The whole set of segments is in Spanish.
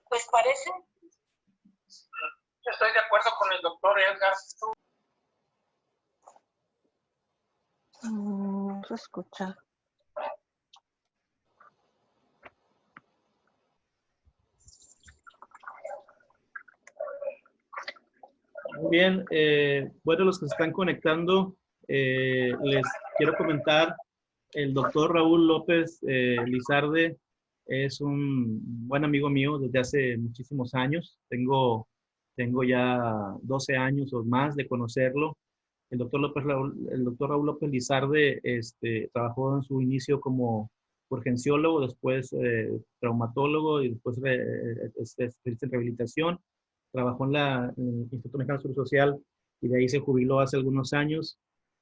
Pues parece. Yo estoy de acuerdo con el doctor Edgar. No se escucha. Muy bien, bueno, los que se están conectando, les quiero comentar, el doctor Raúl López Lizarde es un buen amigo mío desde hace muchísimos años. Tengo ya 12 años o más de conocerlo. El doctor Raúl López Lizarde trabajó en su inicio como urgenciólogo, después traumatólogo y después especialista en rehabilitación. Trabajó en el Instituto Mexicano de Seguro Social y de ahí se jubiló hace algunos años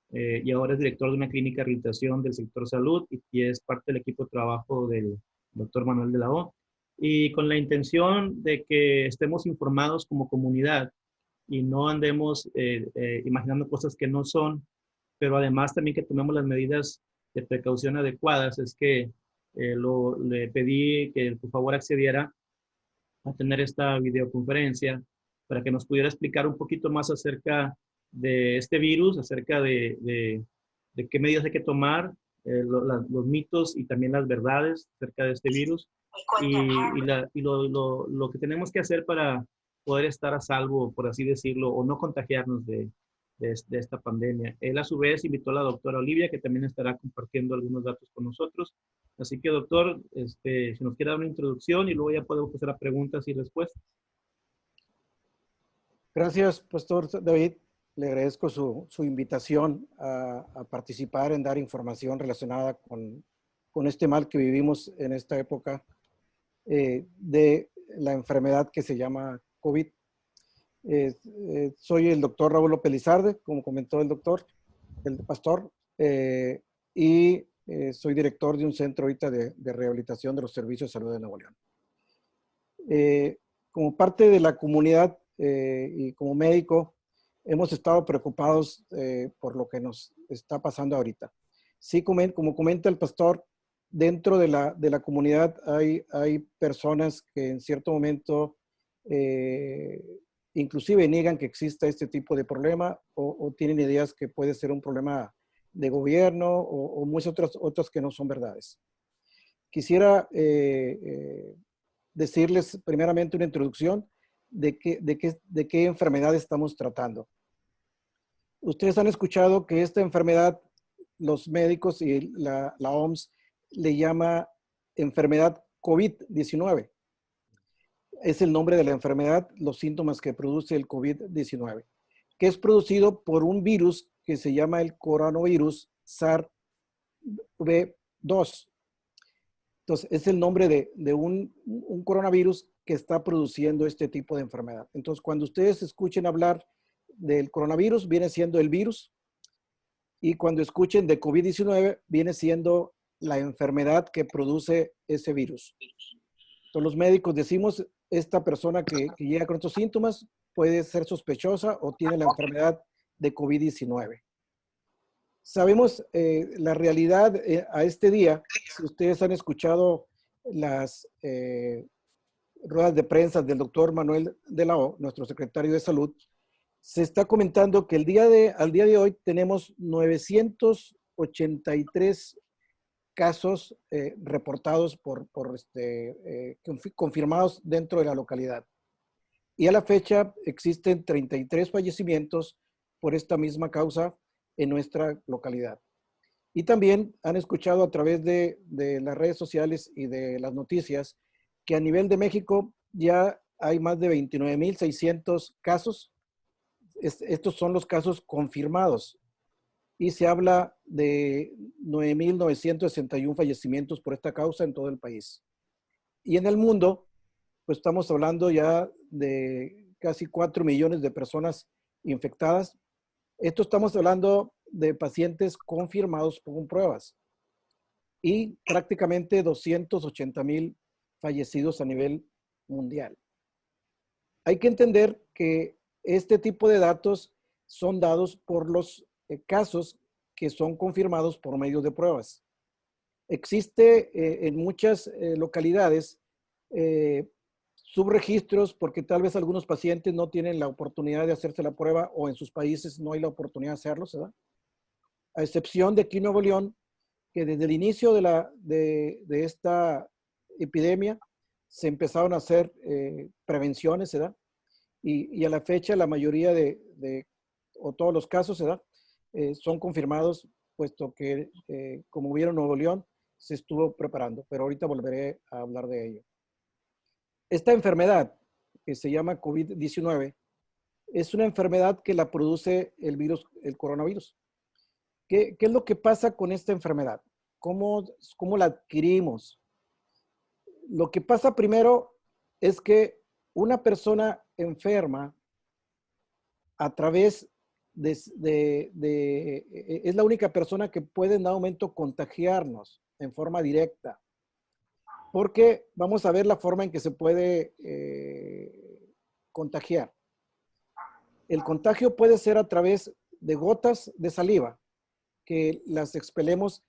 y ahora es director de una clínica de rehabilitación del sector salud y es parte del equipo de trabajo del doctor Manuel de la O. Y con la intención de que estemos informados como comunidad y no andemos imaginando cosas que no son, pero además también que tomemos las medidas de precaución adecuadas, es que le pedí que por favor accediera a tener esta videoconferencia para que nos pudiera explicar un poquito más acerca de este virus, acerca de qué medidas hay que tomar, los mitos y también las verdades acerca de este virus y lo que tenemos que hacer para poder estar a salvo, por así decirlo, o no contagiarnos de esta pandemia. Él a su vez invitó a la doctora Olivia, que también estará compartiendo algunos datos con nosotros. Así que, doctor, si nos quiere dar una introducción y luego ya podemos pasar a preguntas y respuestas. Gracias, Pastor David. Le agradezco su invitación a participar en dar información relacionada con este mal que vivimos en esta época de la enfermedad que se llama COVID. Soy el doctor Raúl López Lizarde, como comentó el pastor, y soy director de un centro ahorita de rehabilitación de los servicios de salud de Nuevo León. Como parte de la comunidad y como médico, hemos estado preocupados por lo que nos está pasando ahorita. Sí, como comenta el pastor, dentro de la comunidad hay personas que en cierto momento inclusive niegan que exista este tipo de problema o tienen ideas que puede ser un problema de gobierno o muchas otras que no son verdades. Quisiera decirles primeramente una introducción de qué enfermedad estamos tratando. Ustedes han escuchado que esta enfermedad, los médicos y la OMS le llama enfermedad COVID-19. Es el nombre de la enfermedad, los síntomas que produce el COVID-19, que es producido por un virus que se llama el coronavirus SARS-CoV-2. Entonces, es el nombre de un coronavirus que está produciendo este tipo de enfermedad. Entonces, cuando ustedes escuchen hablar del coronavirus, viene siendo el virus. Y cuando escuchen de COVID-19, viene siendo la enfermedad que produce ese virus. Entonces, los médicos decimos, esta persona que llega con estos síntomas puede ser sospechosa o tiene la enfermedad de COVID-19. Sabemos la realidad a este día. Si ustedes han escuchado las ruedas de prensa del doctor Manuel de la O, nuestro secretario de Salud, se está comentando que al día de hoy tenemos 983 casos reportados confirmados dentro de la localidad. Y a la fecha existen 33 fallecimientos por esta misma causa en nuestra localidad. Y también han escuchado a través de las redes sociales y de las noticias que a nivel de México ya hay más de 29,600 casos. Estos son los casos confirmados. Y se habla de 9,961 fallecimientos por esta causa en todo el país. Y en el mundo, pues estamos hablando ya de casi 4 millones de personas infectadas. Esto estamos hablando de pacientes confirmados con pruebas y prácticamente 280,000 fallecidos a nivel mundial. Hay que entender que este tipo de datos son dados por los casos que son confirmados por medio de pruebas. Existe en muchas localidades subregistros porque tal vez algunos pacientes no tienen la oportunidad de hacerse la prueba o en sus países no hay la oportunidad de hacerlo, ¿verdad? A excepción de aquí en Nuevo León, que desde el inicio de esta epidemia se empezaron a hacer prevenciones, ¿verdad? Y a la fecha la mayoría o todos los casos, ¿verdad? Son confirmados, puesto que, como vieron en Nuevo León, se estuvo preparando, pero ahorita volveré a hablar de ello. Esta enfermedad, que se llama COVID-19, es una enfermedad que la produce el virus, el coronavirus. ¿Qué es lo que pasa con esta enfermedad? ¿Cómo la adquirimos? Lo que pasa primero es que una persona enferma a través es la única persona que puede en dado momento contagiarnos en forma directa. Porque vamos a ver la forma en que se puede contagiar. El contagio puede ser a través de gotas de saliva, que las expelemos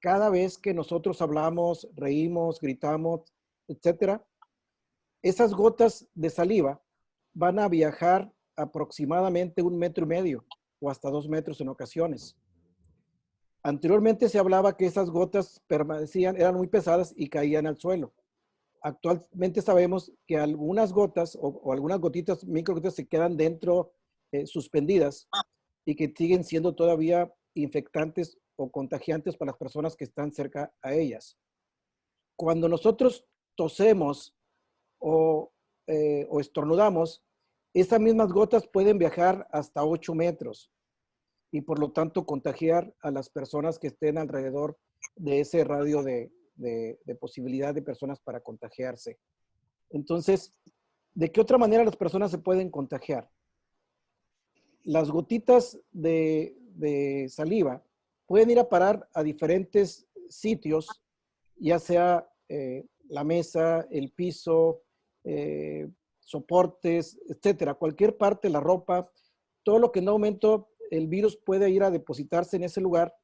cada vez que nosotros hablamos, reímos, gritamos, etcétera. Esas gotas de saliva van a viajar aproximadamente 1,5 metros o hasta 2 metros en ocasiones. Anteriormente se hablaba que esas gotas permanecían, eran muy pesadas y caían al suelo. Actualmente sabemos que algunas gotas o algunas gotitas, microgotitas, se quedan dentro, suspendidas, y que siguen siendo todavía infectantes o contagiantes para las personas que están cerca a ellas. Cuando nosotros tosemos o estornudamos, esas mismas gotas pueden viajar hasta 8 metros y por lo tanto contagiar a las personas que estén alrededor de ese radio de posibilidad de personas para contagiarse. Entonces, ¿de qué otra manera las personas se pueden contagiar? Las gotitas de saliva pueden ir a parar a diferentes sitios, ya sea la mesa, el piso, soportes, etcétera, cualquier parte, la ropa, todo lo que en un momento el virus puede ir a depositarse en ese lugar.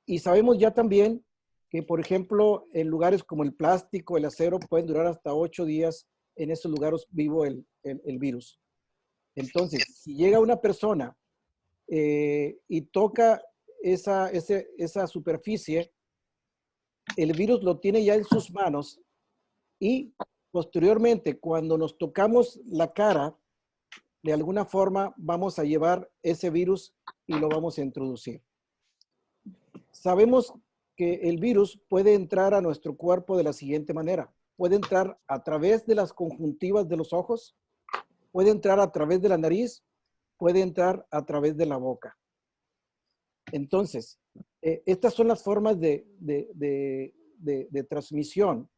Y sabemos ya también que, por ejemplo, en lugares como el plástico, el acero, pueden durar hasta 8 días en esos lugares vivo el virus. Entonces, si llega una persona y toca esa superficie, el virus lo tiene ya en sus manos y posteriormente, cuando nos tocamos la cara, de alguna forma vamos a llevar ese virus y lo vamos a introducir. Sabemos que el virus puede entrar a nuestro cuerpo de la siguiente manera. Puede entrar a través de las conjuntivas de los ojos, puede entrar a través de la nariz, puede entrar a través de la boca. Entonces, estas son las formas de transmisión.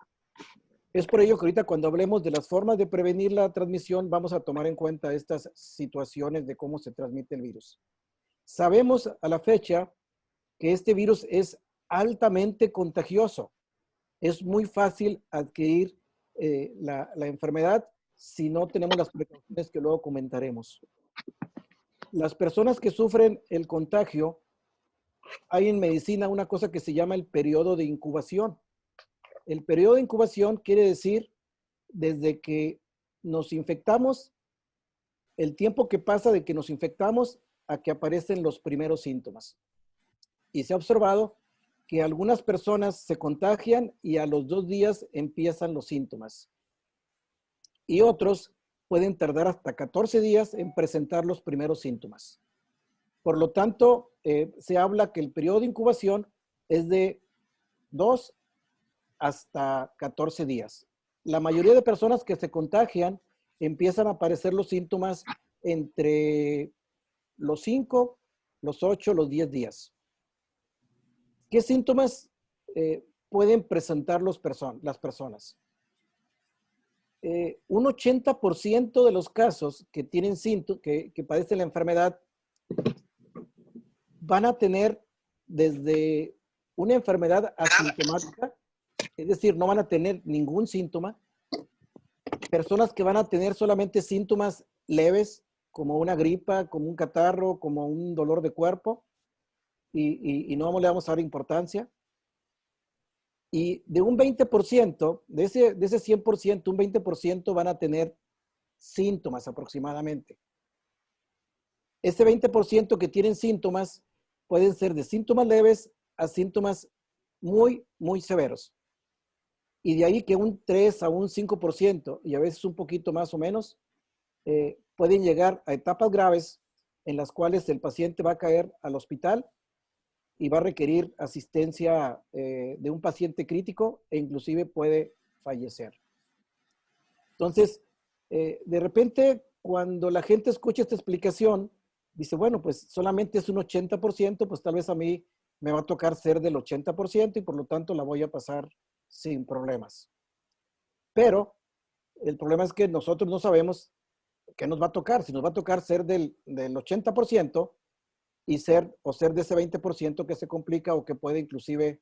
Es por ello que ahorita cuando hablemos de las formas de prevenir la transmisión, vamos a tomar en cuenta estas situaciones de cómo se transmite el virus. Sabemos a la fecha que este virus es altamente contagioso. Es muy fácil adquirir la enfermedad si no tenemos las precauciones que luego comentaremos. Las personas que sufren el contagio, hay en medicina una cosa que se llama el periodo de incubación. El periodo de incubación quiere decir desde que nos infectamos, el tiempo que pasa de que nos infectamos a que aparecen los primeros síntomas. Y se ha observado que algunas personas se contagian y a los 2 días empiezan los síntomas. Y otros pueden tardar hasta 14 días en presentar los primeros síntomas. Por lo tanto, se habla que el periodo de incubación es de 2 hasta 14 días. La mayoría de personas que se contagian empiezan a aparecer los síntomas entre los 5, los 8, los 10 días. ¿Qué síntomas pueden presentar las personas? Un 80% de los casos que tienen síntomas, que padecen la enfermedad, van a tener desde una enfermedad asintomática, es decir, no van a tener ningún síntoma. Personas que van a tener solamente síntomas leves, como una gripa, como un catarro, como un dolor de cuerpo, y no le vamos a dar importancia. Y de un 20%, de ese 100%, un 20% van a tener síntomas aproximadamente. Ese 20% que tienen síntomas pueden ser de síntomas leves a síntomas muy, muy severos. Y de ahí que un 3 a un 5%, y a veces un poquito más o menos, pueden llegar a etapas graves en las cuales el paciente va a caer al hospital y va a requerir asistencia de un paciente crítico e inclusive puede fallecer. Entonces, de repente, cuando la gente escucha esta explicación, dice, bueno, pues solamente es un 80%, pues tal vez a mí me va a tocar ser del 80% y por lo tanto la voy a pasar sin problemas. Pero el problema es que nosotros no sabemos qué nos va a tocar. Si nos va a tocar ser del 80% y ser de ese 20% que se complica o que puede inclusive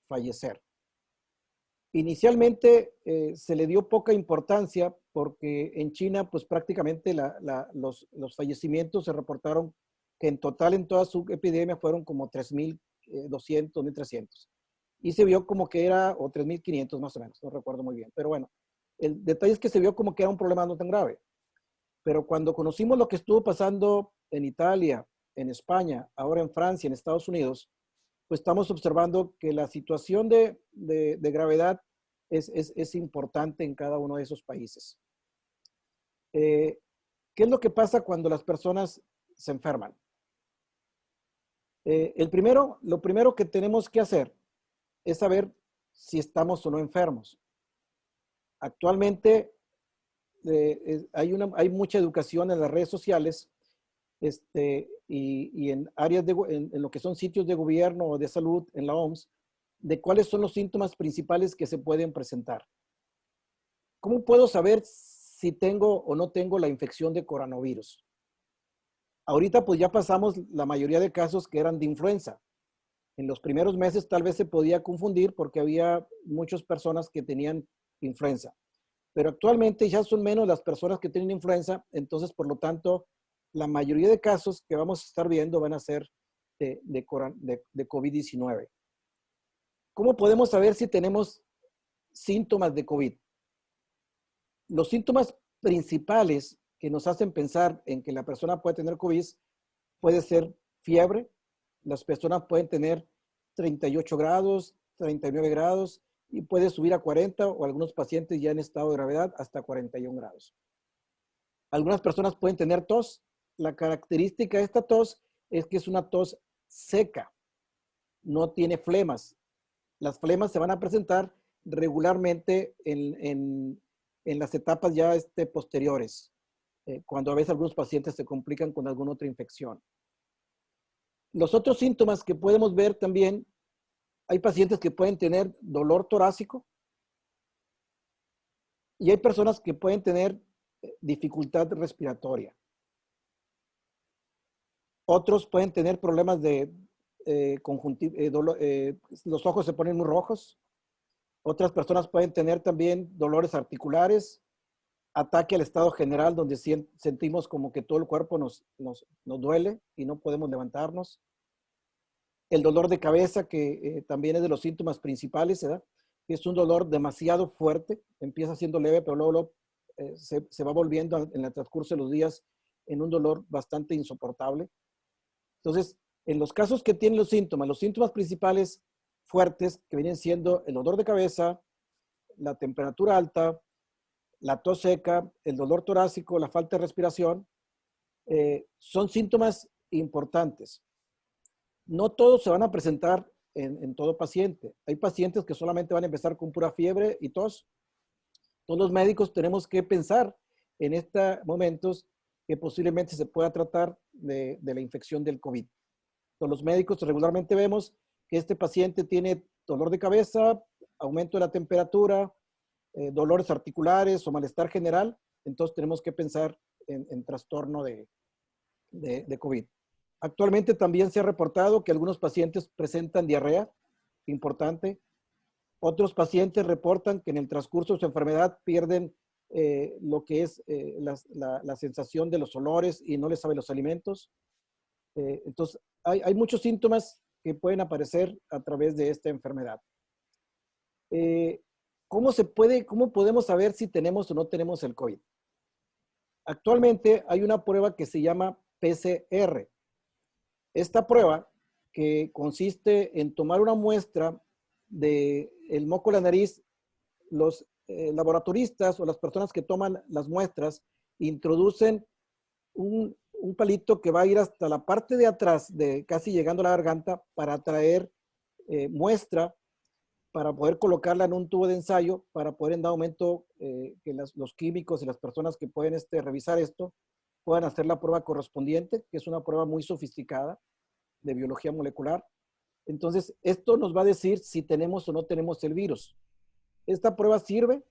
fallecer. Inicialmente se le dio poca importancia porque en China pues prácticamente los fallecimientos se reportaron que en total en toda su epidemia fueron como 3,200, 1,300. Y se vio como que era, o 3,500 más o menos, no recuerdo muy bien. Pero bueno, el detalle es que se vio como que era un problema no tan grave. Pero cuando conocimos lo que estuvo pasando en Italia, en España, ahora en Francia, en Estados Unidos, pues estamos observando que la situación de gravedad es importante en cada uno de esos países. ¿Qué es lo que pasa cuando las personas se enferman? Lo primero que tenemos que hacer es saber si estamos o no enfermos. Actualmente hay mucha educación en las redes sociales y en áreas en lo que son sitios de gobierno o de salud en la OMS, de cuáles son los síntomas principales que se pueden presentar. ¿Cómo puedo saber si tengo o no tengo la infección de coronavirus? Ahorita pues ya pasamos la mayoría de casos que eran de influenza. En los primeros meses tal vez se podía confundir porque había muchas personas que tenían influenza. Pero actualmente ya son menos las personas que tienen influenza, entonces por lo tanto la mayoría de casos que vamos a estar viendo van a ser de COVID-19. ¿Cómo podemos saber si tenemos síntomas de COVID? Los síntomas principales que nos hacen pensar en que la persona puede tener COVID puede ser fiebre. Las personas pueden tener 38 grados, 39 grados y puede subir a 40 o algunos pacientes ya en estado de gravedad hasta 41 grados. Algunas personas pueden tener tos. La característica de esta tos es que es una tos seca, no tiene flemas. Las flemas se van a presentar regularmente en las etapas ya posteriores, cuando a veces algunos pacientes se complican con alguna otra infección. Los otros síntomas que podemos ver también, hay pacientes que pueden tener dolor torácico y hay personas que pueden tener dificultad respiratoria. Otros pueden tener problemas de los ojos se ponen muy rojos. Otras personas pueden tener también dolores articulares, ataque al estado general, donde sentimos como que todo el cuerpo nos duele y no podemos levantarnos. El dolor de cabeza, que también es de los síntomas principales, ¿verdad? Es un dolor demasiado fuerte, empieza siendo leve, pero luego se va volviendo en el transcurso de los días en un dolor bastante insoportable. Entonces, en los casos que tienen los síntomas principales fuertes, que vienen siendo el dolor de cabeza, la temperatura alta, la tos seca, el dolor torácico, la falta de respiración, son síntomas importantes. No todos se van a presentar en todo paciente. Hay pacientes que solamente van a empezar con pura fiebre y tos. Todos los médicos tenemos que pensar en estos momentos que posiblemente se pueda tratar de la infección del COVID. Entonces, los médicos regularmente vemos que este paciente tiene dolor de cabeza, aumento de la temperatura, dolores articulares o malestar general. Entonces tenemos que pensar en trastorno de COVID. Actualmente también se ha reportado que algunos pacientes presentan diarrea, importante. Otros pacientes reportan que en el transcurso de su enfermedad pierden lo que es la sensación de los olores y no les saben los alimentos. Entonces, hay muchos síntomas que pueden aparecer a través de esta enfermedad. ¿Cómo podemos saber si tenemos o no tenemos el COVID? Actualmente hay una prueba que se llama PCR. Esta prueba, que consiste en tomar una muestra del moco de la nariz, los laboratoristas o las personas que toman las muestras introducen un palito que va a ir hasta la parte de atrás, casi llegando a la garganta, para traer muestra, para poder colocarla en un tubo de ensayo, para poder en dado momento que los químicos y las personas que pueden revisar esto puedan hacer la prueba correspondiente, que es una prueba muy sofisticada de biología molecular. Entonces, esto nos va a decir si tenemos o no tenemos el virus. Esta prueba sirve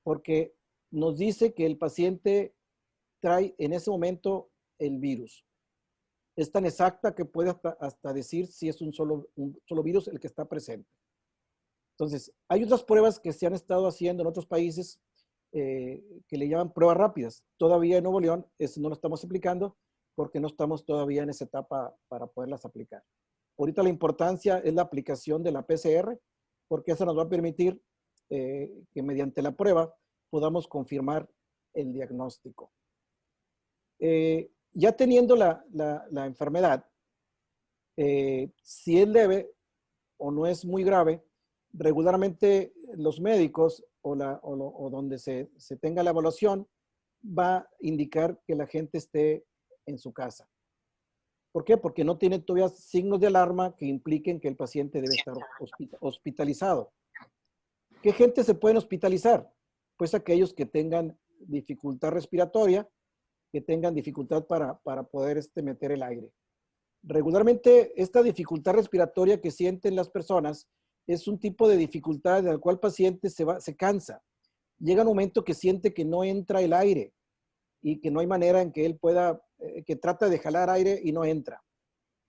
porque nos dice que el paciente trae en ese momento el virus. Es tan exacta que puede hasta decir si es un solo virus el que está presente. Entonces, hay otras pruebas que se han estado haciendo en otros países que le llaman pruebas rápidas. Todavía en Nuevo León no lo estamos aplicando porque no estamos todavía en esa etapa para poderlas aplicar. Ahorita la importancia es la aplicación de la PCR, porque eso nos va a permitir que mediante la prueba podamos confirmar el diagnóstico. Ya teniendo la enfermedad, si es leve o no es muy grave, regularmente los médicos o donde se tenga la evaluación va a indicar que la gente esté en su casa. ¿Por qué? Porque no tiene todavía signos de alarma que impliquen que el paciente debe estar hospitalizado. ¿Qué gente se pueden hospitalizar? Pues aquellos que tengan dificultad respiratoria, que tengan dificultad para poder meter el aire. Regularmente, esta dificultad respiratoria que sienten las personas es un tipo de dificultad en la cual el paciente se cansa. Llega un momento que siente que no entra el aire y que no hay manera en que él pueda, que trata de jalar aire y no entra.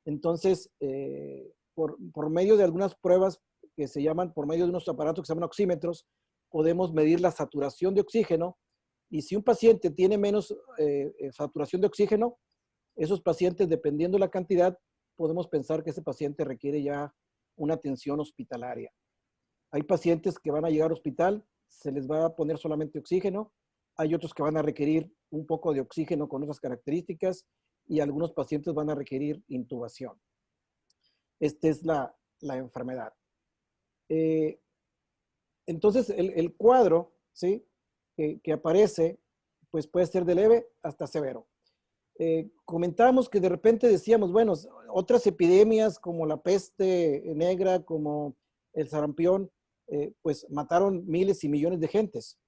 Entonces, por medio de algunas pruebas que se llaman, por medio de unos aparatos que se llaman oxímetros, podemos medir la saturación de oxígeno. Y si un paciente tiene menos saturación de oxígeno, esos pacientes, dependiendo de la cantidad, podemos pensar que ese paciente requiere ya una atención hospitalaria. Hay pacientes que van a llegar al hospital, se les va a poner solamente oxígeno. Hay otros que van a requerir un poco de oxígeno con otras características y algunos pacientes van a requerir intubación. Esta es la enfermedad. Entonces, el cuadro, ¿sí?, que aparece, pues puede ser de leve hasta severo. Comentábamos que de repente decíamos, bueno, otras epidemias como la peste negra, como el sarampión, pues mataron miles y millones de gentes.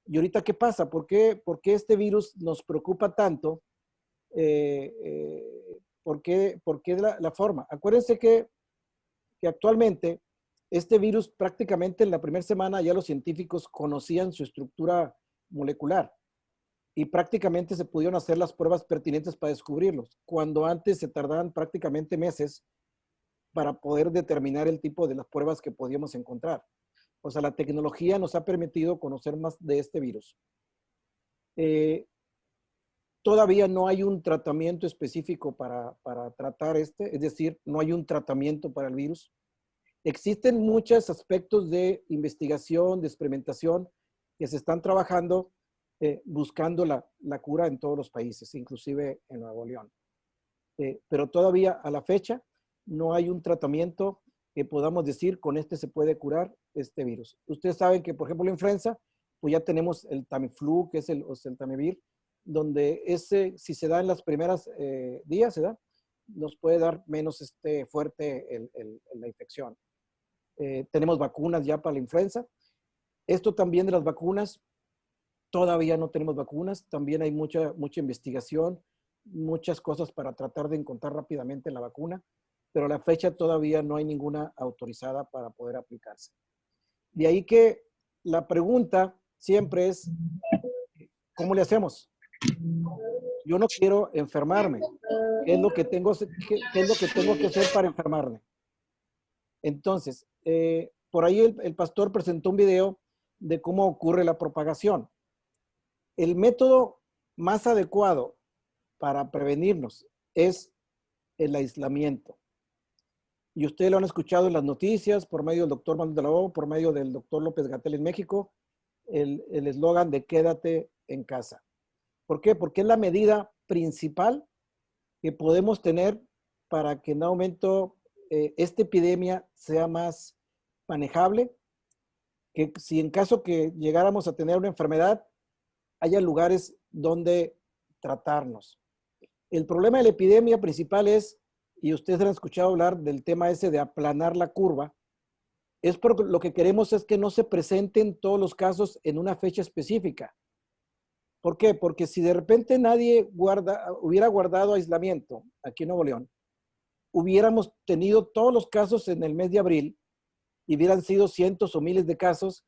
¿Y ahorita qué pasa? ¿Por qué este virus nos preocupa tanto? ¿Por qué la forma? Acuérdense que actualmente este virus prácticamente en la primera semana ya los científicos conocían su estructura molecular y prácticamente se pudieron hacer las pruebas pertinentes para descubrirlos, cuando antes se tardaban prácticamente meses para poder determinar el tipo de las pruebas que podíamos encontrar. O sea, la tecnología nos ha permitido conocer más de este virus. Todavía no hay un tratamiento específico para tratar es decir, no hay un tratamiento para el virus. Existen muchos aspectos de investigación, de experimentación, que se están trabajando buscando la cura en todos los países, inclusive en Nuevo León. Pero todavía a la fecha no hay un tratamiento que podamos decir con este se puede curar este virus. Ustedes saben que, por ejemplo, la influenza, pues ya tenemos el Tamiflu, que es el Oseltamivir, donde si se da en las primeras días, nos puede dar menos fuerte la infección. Tenemos vacunas ya para la influenza. Esto también de las vacunas, todavía no tenemos vacunas. También hay mucha investigación, muchas cosas para tratar de encontrar rápidamente la vacuna, pero a la fecha todavía no hay ninguna autorizada para poder aplicarse. De ahí que la pregunta siempre es, ¿cómo le hacemos? Yo no quiero enfermarme. ¿Qué es lo que tengo que hacer para enfermarme? Entonces, por ahí el pastor presentó un video de cómo ocurre la propagación. El método más adecuado para prevenirnos es el aislamiento. y ustedes lo han escuchado en las noticias por medio del doctor Manuel de la O, por medio del doctor López-Gatell en México, el eslogan de quédate en casa. ¿Por qué? Porque es la medida principal que podemos tener para que en un momento esta epidemia sea más manejable, que si en caso que llegáramos a tener una enfermedad, haya lugares donde tratarnos. El problema de la epidemia principal es, y ustedes han escuchado hablar del tema ese de aplanar la curva, es porque lo que queremos es que no se presenten todos los casos en una fecha específica. ¿Por qué? Porque si de repente nadie hubiera guardado aislamiento aquí en Nuevo León, hubiéramos tenido todos los casos en el mes de abril y hubieran sido cientos o miles de casos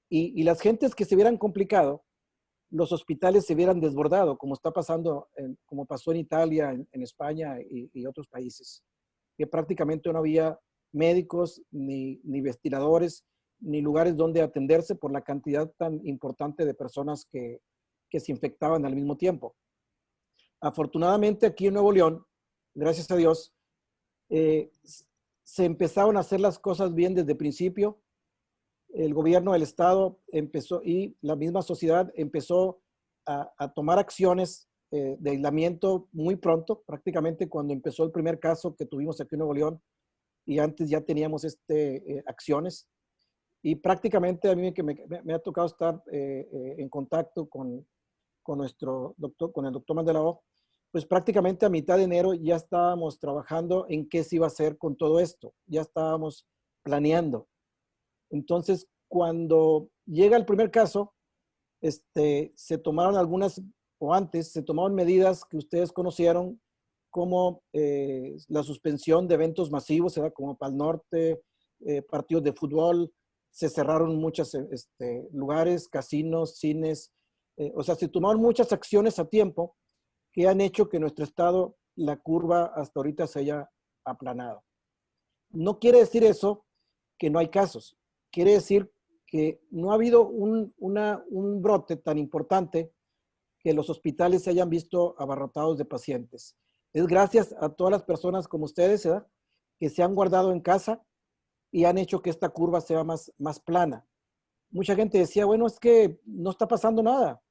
y las gentes que se hubieran complicado, los hospitales se hubieran desbordado, como está pasando, como pasó en Italia, en España y otros países, que prácticamente no había médicos, ni ventiladores, ni lugares donde atenderse por la cantidad tan importante de personas que se infectaban al mismo tiempo. Afortunadamente aquí en Nuevo León, gracias a Dios, se empezaron a hacer las cosas bien desde el principio. El gobierno del estado empezó y la misma sociedad empezó a tomar acciones de aislamiento muy pronto, prácticamente cuando empezó el primer caso que tuvimos aquí en Nuevo León, y antes ya teníamos acciones. Y prácticamente a mí me ha tocado estar en contacto con nuestro doctor, con el doctor Manuel de la O, pues prácticamente a mitad de enero ya estábamos trabajando en qué se iba a hacer con todo esto, ya estábamos planeando. Entonces, cuando llega el primer caso, se tomaron algunas, o antes, se tomaron medidas que ustedes conocieron, como la suspensión de eventos masivos, ¿verdad? Como Pal Norte, partidos de fútbol, se cerraron muchos lugares, casinos, cines, o sea, se tomaron muchas acciones a tiempo que han hecho que nuestro estado, la curva hasta ahorita se haya aplanado. No quiere decir eso que no hay casos. Quiere decir que no ha habido un brote tan importante que los hospitales se hayan visto abarrotados de pacientes. Es gracias a todas las personas como ustedes, ¿verdad?, que se han guardado en casa y han hecho que esta curva sea más plana. Mucha gente decía, bueno, es que no está pasando nada.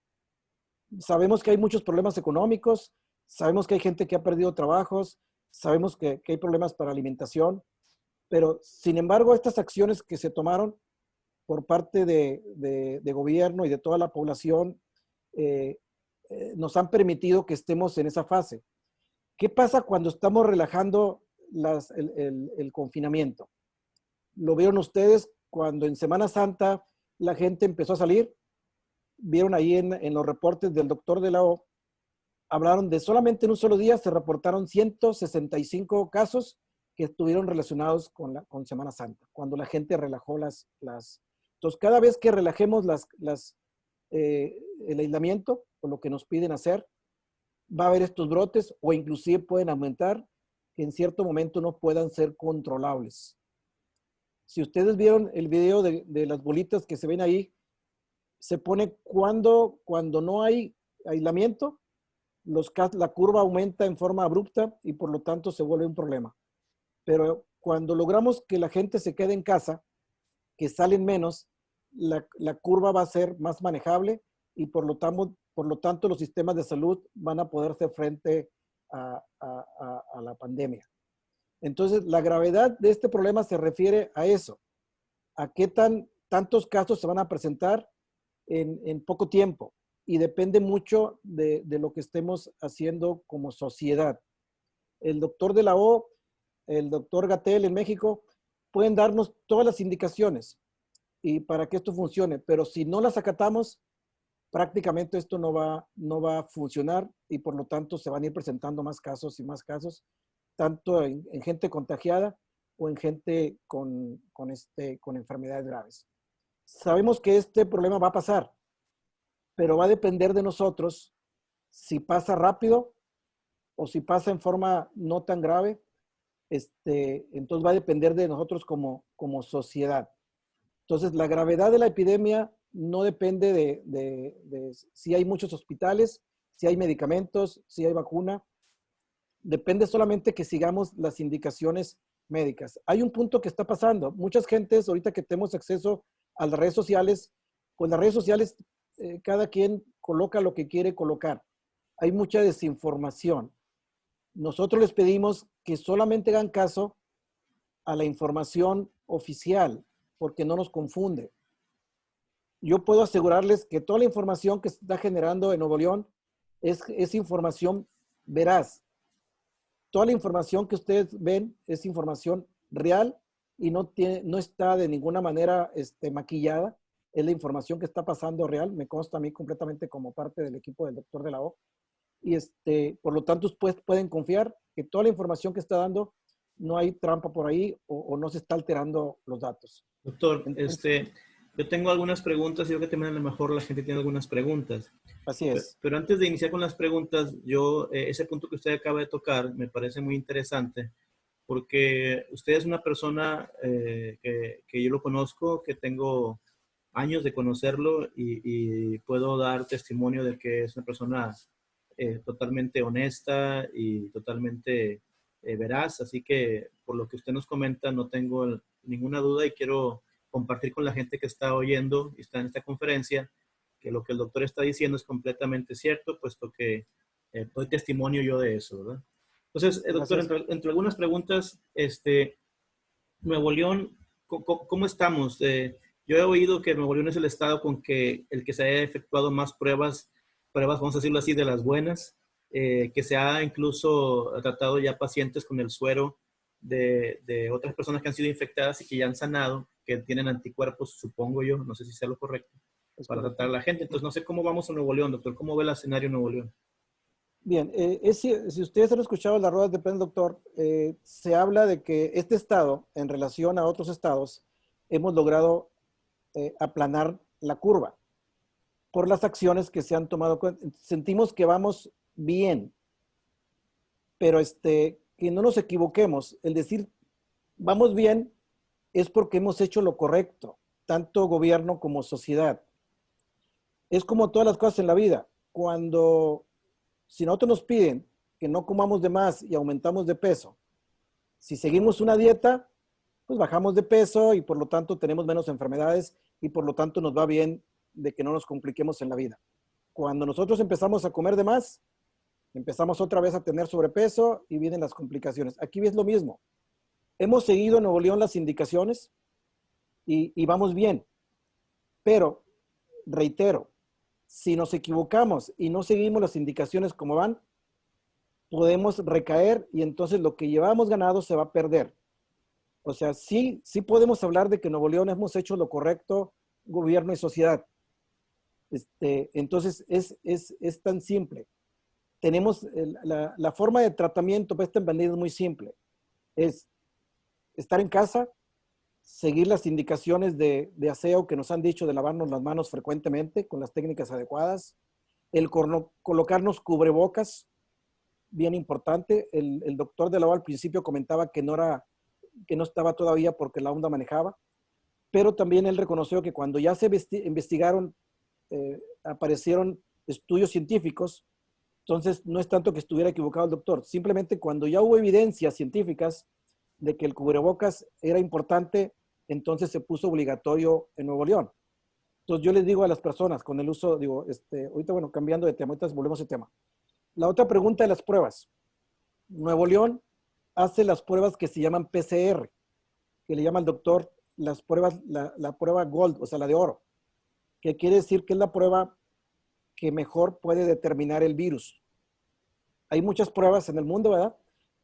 Sabemos que hay muchos problemas económicos, sabemos que hay gente que ha perdido trabajos, sabemos que hay problemas para alimentación, pero sin embargo estas acciones que se tomaron por parte de gobierno y de toda la población nos han permitido que estemos en esa fase. ¿Qué pasa cuando estamos relajando el confinamiento? Lo vieron ustedes cuando en Semana Santa la gente empezó a salir. Vieron ahí en los reportes del doctor de la O, hablaron de solamente en un solo día se reportaron 165 casos que estuvieron relacionados con Semana Santa, cuando la gente relajó Entonces, cada vez que relajemos el aislamiento, o lo que nos piden hacer, va a haber estos brotes, o inclusive pueden aumentar, que en cierto momento no puedan ser controlables. Si ustedes vieron el video de las bolitas que se ven ahí, se pone cuando no hay aislamiento, la curva aumenta en forma abrupta y por lo tanto se vuelve un problema. Pero cuando logramos que la gente se quede en casa, que salen menos, la curva va a ser más manejable y por lo tanto los sistemas de salud van a poder hacer frente a la pandemia. Entonces, la gravedad de este problema se refiere a eso, a qué tantos casos se van a presentar en poco tiempo, y depende mucho de lo que estemos haciendo como sociedad. El doctor de la O, el doctor Gatell en México, pueden darnos todas las indicaciones y para que esto funcione, pero si no las acatamos, prácticamente esto no va a funcionar y por lo tanto se van a ir presentando más casos y más casos, tanto en gente contagiada o en gente con enfermedades graves. Sabemos que este problema va a pasar, pero va a depender de nosotros si pasa rápido o si pasa en forma no tan grave. Entonces va a depender de nosotros como sociedad. Entonces, la gravedad de la epidemia no depende de si hay muchos hospitales, si hay medicamentos, si hay vacuna. Depende solamente que sigamos las indicaciones médicas. Hay un punto que está pasando. Muchas gentes, ahorita que tenemos acceso a las redes sociales, con las redes sociales cada quien coloca lo que quiere colocar. Hay mucha desinformación. Nosotros les pedimos que solamente hagan caso a la información oficial, porque no nos confunde. Yo puedo asegurarles que toda la información que se está generando en Nuevo León es información veraz. Toda la información que ustedes ven es información real y no está de ninguna manera maquillada. Es la información que está pasando real. Me consta a mí completamente como parte del equipo del doctor de la O. Y por lo tanto, ustedes pueden confiar que toda la información que está dando no hay trampa por ahí o no se está alterando los datos. Doctor, Entonces, yo tengo algunas preguntas y yo creo que también a lo mejor la gente tiene algunas preguntas. así es. Pero antes de iniciar con las preguntas, ese punto que usted acaba de tocar me parece muy interesante porque usted es una persona que yo lo conozco, que tengo años de conocerlo y puedo dar testimonio de que es una persona totalmente honesta y totalmente veraz. Así que por lo que usted nos comenta, no tengo ninguna duda y quiero compartir con la gente que está oyendo y está en esta conferencia que lo que el doctor está diciendo es completamente cierto, puesto que doy testimonio yo de eso, ¿verdad? Entonces, doctor, entre algunas preguntas, Nuevo León, ¿cómo estamos? Yo he oído que Nuevo León es el estado con el que se haya efectuado más pruebas, vamos a decirlo así, de las buenas, que se ha incluso tratado ya pacientes con el suero de otras personas que han sido infectadas y que ya han sanado, que tienen anticuerpos, supongo yo, no sé si sea lo correcto, para tratar a la gente. Entonces, no sé cómo vamos a Nuevo León, doctor. ¿Cómo ve el escenario en Nuevo León? Bien, si ustedes han escuchado las ruedas de prensa, doctor, se habla de que este estado, en relación a otros estados, hemos logrado aplanar la curva por las acciones que se han tomado. Sentimos que vamos bien, pero que no nos equivoquemos. El decir vamos bien es porque hemos hecho lo correcto, tanto gobierno como sociedad. Es como todas las cosas en la vida. Si nosotros nos piden que no comamos de más y aumentamos de peso, si seguimos una dieta, pues bajamos de peso y por lo tanto tenemos menos enfermedades y por lo tanto nos va bien de que no nos compliquemos en la vida. Cuando nosotros empezamos a comer de más, empezamos otra vez a tener sobrepeso y vienen las complicaciones. Aquí es lo mismo. Hemos seguido en Nuevo León las indicaciones y vamos bien. Pero, reitero, si nos equivocamos y no seguimos las indicaciones como van, podemos recaer y entonces lo que llevamos ganado se va a perder. O sea, sí podemos hablar de que en Nuevo León hemos hecho lo correcto, gobierno y sociedad. Entonces, es tan simple. Tenemos la forma de tratamiento para esta enfermedad es muy simple. Es estar en casa, seguir las indicaciones de aseo que nos han dicho de lavarnos las manos frecuentemente con las técnicas adecuadas, el colocarnos cubrebocas, bien importante. El doctor de la O al principio comentaba que no estaba todavía porque la onda manejaba, pero también él reconoció que cuando ya se investigaron, aparecieron estudios científicos, entonces no es tanto que estuviera equivocado el doctor, simplemente cuando ya hubo evidencias científicas de que el cubrebocas era importante, entonces se puso obligatorio en Nuevo León. Entonces yo les digo a las personas con el uso, ahorita bueno, cambiando de tema, ahorita volvemos al tema. La otra pregunta de las pruebas. Nuevo León hace las pruebas que se llaman PCR, que le llama el doctor las pruebas, la prueba Gold, o sea, la de oro, que quiere decir que es la prueba que mejor puede determinar el virus. Hay muchas pruebas en el mundo, ¿verdad?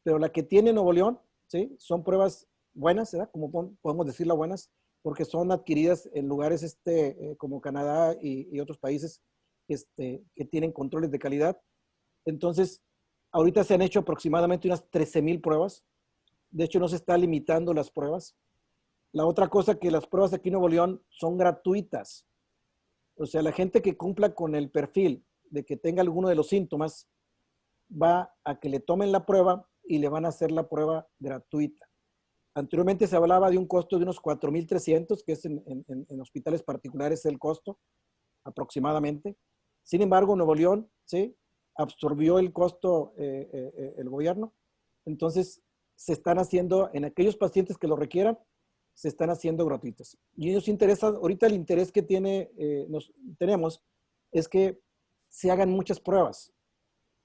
Pero la que tiene Nuevo León, ¿sí? Son pruebas buenas, ¿verdad? Como podemos decirlas buenas, porque son adquiridas en lugares como Canadá y otros países que tienen controles de calidad. Entonces, ahorita se han hecho aproximadamente unas 13,000 pruebas. De hecho, no se está limitando las pruebas. La otra cosa que las pruebas aquí en Nuevo León son gratuitas. O sea, la gente que cumpla con el perfil de que tenga alguno de los síntomas, va a que le tomen la prueba y le van a hacer la prueba gratuita. Anteriormente se hablaba de un costo de unos 4,300, que es en hospitales particulares el costo, aproximadamente. Sin embargo, Nuevo León, ¿sí?, absorbió el costo el gobierno. Entonces, se están haciendo, en aquellos pacientes que lo requieran, se están haciendo gratuitas. Y nos interesa, ahorita el interés que tenemos es que se hagan muchas pruebas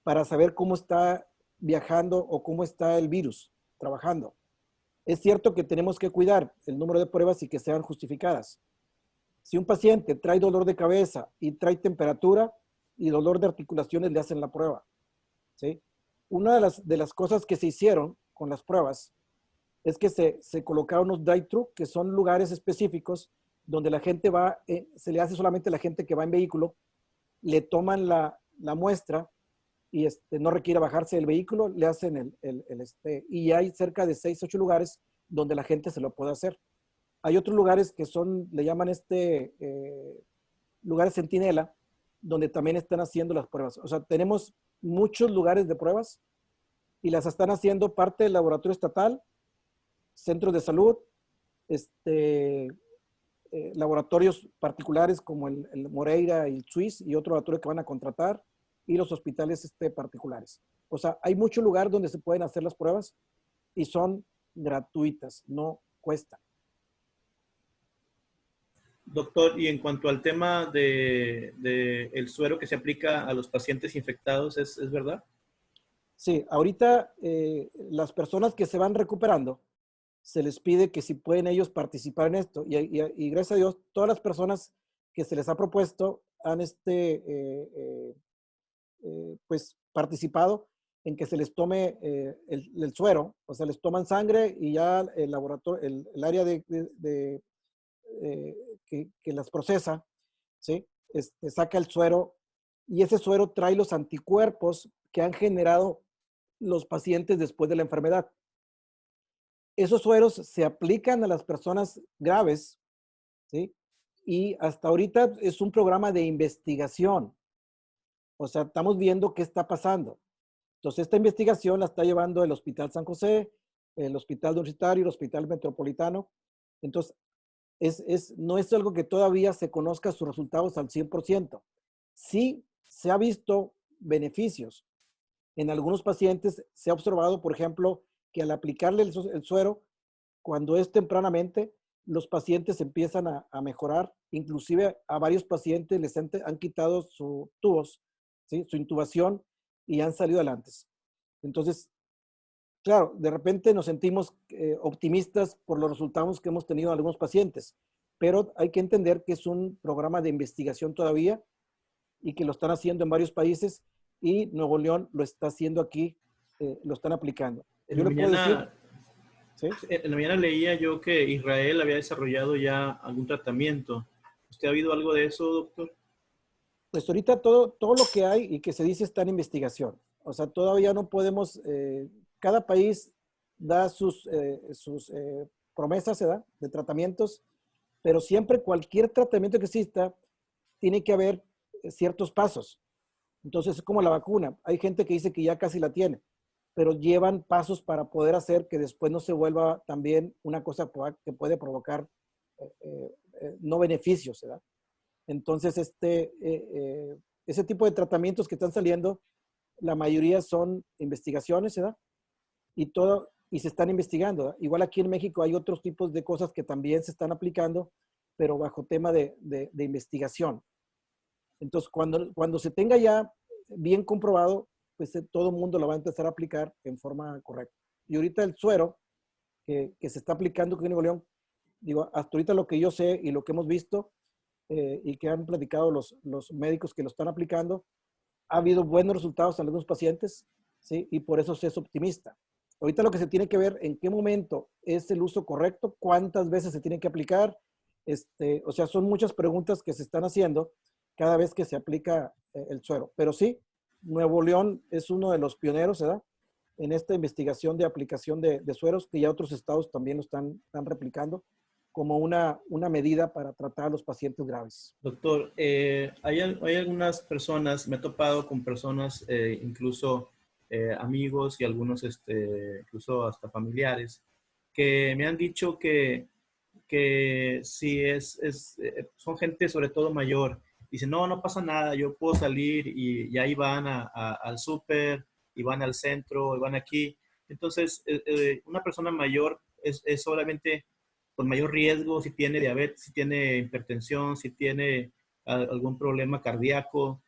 para saber cómo está viajando o cómo está el virus trabajando. Es cierto que tenemos que cuidar el número de pruebas y que sean justificadas. Si un paciente trae dolor de cabeza y trae temperatura y dolor de articulaciones, le hacen la prueba, ¿sí? Una de las cosas que se hicieron con las pruebas es que se colocaron unos drive-thru, que son lugares específicos donde la gente va, se le hace solamente a la gente que va en vehículo, le toman la muestra y no requiere bajarse del vehículo, le hacen y hay cerca de 6, 8 lugares donde la gente se lo puede hacer. Hay otros lugares que son, le llaman lugares centinela, donde también están haciendo las pruebas. O sea, tenemos muchos lugares de pruebas y las están haciendo parte del laboratorio estatal, centros de salud, laboratorios particulares como el Moreira y el Swiss y otro laboratorio que van a contratar, y los hospitales particulares. O sea, hay mucho lugar donde se pueden hacer las pruebas y son gratuitas, no cuestan. Doctor, y en cuanto al tema de el suero que se aplica a los pacientes infectados, ¿es verdad? Sí, ahorita las personas que se van recuperando, se les pide que si pueden ellos participar en esto. Y gracias a Dios, todas las personas que se les ha propuesto han pues participado en que se les tome el suero, o sea, les toman sangre y ya el laboratorio, el área que las procesa, ¿sí? Saca el suero y ese suero trae los anticuerpos que han generado los pacientes después de la enfermedad. Esos sueros se aplican a las personas graves, ¿sí? Y hasta ahorita es un programa de investigación. O sea, estamos viendo qué está pasando. Entonces, esta investigación la está llevando el Hospital San José, el Hospital Universitario, el Hospital Metropolitano. Entonces, no es algo que todavía se conozca sus resultados al 100%. Sí se ha visto beneficios. En algunos pacientes se ha observado, por ejemplo, que al aplicarle el suero, cuando es tempranamente, los pacientes empiezan a mejorar. Inclusive a varios pacientes les han quitado sus tubos, ¿sí? Su intubación y han salido adelante. Entonces, claro, de repente nos sentimos optimistas por los resultados que hemos tenido en algunos pacientes, pero hay que entender que es un programa de investigación todavía y que lo están haciendo en varios países y Nuevo León lo está haciendo aquí, lo están aplicando. Yo le puedo decir, ¿sí? En la mañana leía yo que Israel había desarrollado ya algún tratamiento. ¿Usted ha oído algo de eso, doctor? Pues ahorita todo lo que hay y que se dice está en investigación. O sea, todavía no podemos, cada país da sus promesas, ¿se da? De tratamientos, pero siempre cualquier tratamiento que exista, tiene que haber ciertos pasos. Entonces es como la vacuna. Hay gente que dice que ya casi la tiene, pero llevan pasos para poder hacer que después no se vuelva también una cosa que puede provocar no beneficios, ¿verdad? Entonces, ese tipo de tratamientos que están saliendo, la mayoría son investigaciones, ¿verdad? Y se están investigando, ¿verdad? Igual aquí en México hay otros tipos de cosas que también se están aplicando, pero bajo tema de investigación. Entonces, cuando se tenga ya bien comprobado, pues todo el mundo lo va a empezar a aplicar en forma correcta. Y ahorita el suero que se está aplicando aquí en Nuevo León, digo, hasta ahorita lo que yo sé y lo que hemos visto y que han platicado los médicos que lo están aplicando, ha habido buenos resultados en algunos pacientes, ¿sí? Y por eso se es optimista. Ahorita lo que se tiene que ver en qué momento es el uso correcto, cuántas veces se tiene que aplicar, o sea, son muchas preguntas que se están haciendo cada vez que se aplica el suero. Pero sí, Nuevo León es uno de los pioneros, ¿verdad? En esta investigación de aplicación de sueros, que ya otros estados también lo están replicando como una medida para tratar a los pacientes graves. Doctor, hay algunas personas, me he topado con personas, incluso amigos y algunos incluso hasta familiares, que me han dicho que si son gente sobre todo mayor. Dicen, no pasa nada, yo puedo salir y ahí van al súper, y van al centro, y van aquí. Entonces, una persona mayor es solamente con mayor riesgo si tiene diabetes, si tiene hipertensión, si tiene algún problema cardíaco,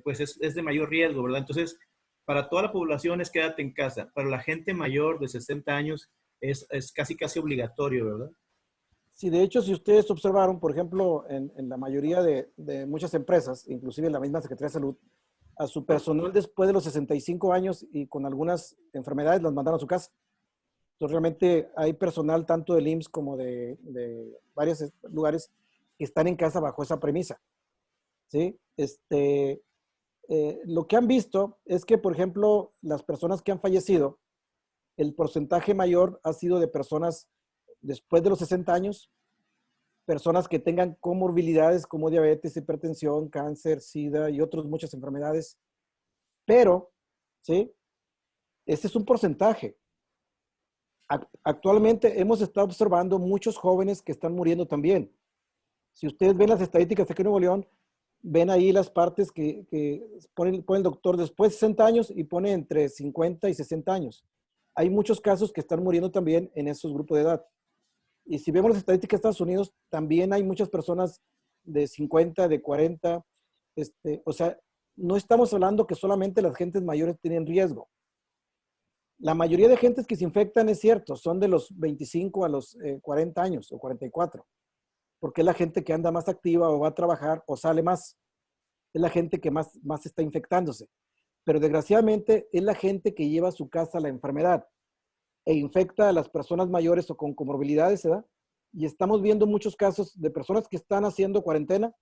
pues es de mayor riesgo, ¿verdad? Entonces, para toda la población es quédate en casa. Para la gente mayor de 60 años es casi obligatorio, ¿verdad? Sí, de hecho, si ustedes observaron, por ejemplo, en la mayoría de muchas empresas, inclusive en la misma Secretaría de Salud, a su personal después de los 65 años y con algunas enfermedades las mandaron a su casa. Entonces, realmente hay personal tanto del IMSS como de varios lugares que están en casa bajo esa premisa. ¿Sí? Lo que han visto es que, por ejemplo, las personas que han fallecido, el porcentaje mayor ha sido de personas después de los 60 años, personas que tengan comorbilidades como diabetes, hipertensión, cáncer, SIDA y otras muchas enfermedades. Pero, ¿sí? Este es un porcentaje. Actualmente hemos estado observando muchos jóvenes que están muriendo también. Si ustedes ven las estadísticas aquí en Nuevo León, ven ahí las partes que pone el doctor después de 60 años y pone entre 50 y 60 años. Hay muchos casos que están muriendo también en esos grupos de edad. Y si vemos las estadísticas de Estados Unidos, también hay muchas personas de 50, de 40. O sea, no estamos hablando que solamente las gentes mayores tienen riesgo. La mayoría de gentes que se infectan, es cierto, son de los 25 a los 40 años o 44, porque es la gente que anda más activa o va a trabajar o sale más. Es la gente que más está infectándose. Pero desgraciadamente es la gente que lleva a su casa la enfermedad e infecta a las personas mayores o con comorbilidades, ¿verdad? Y estamos viendo muchos casos de personas que están haciendo cuarentena,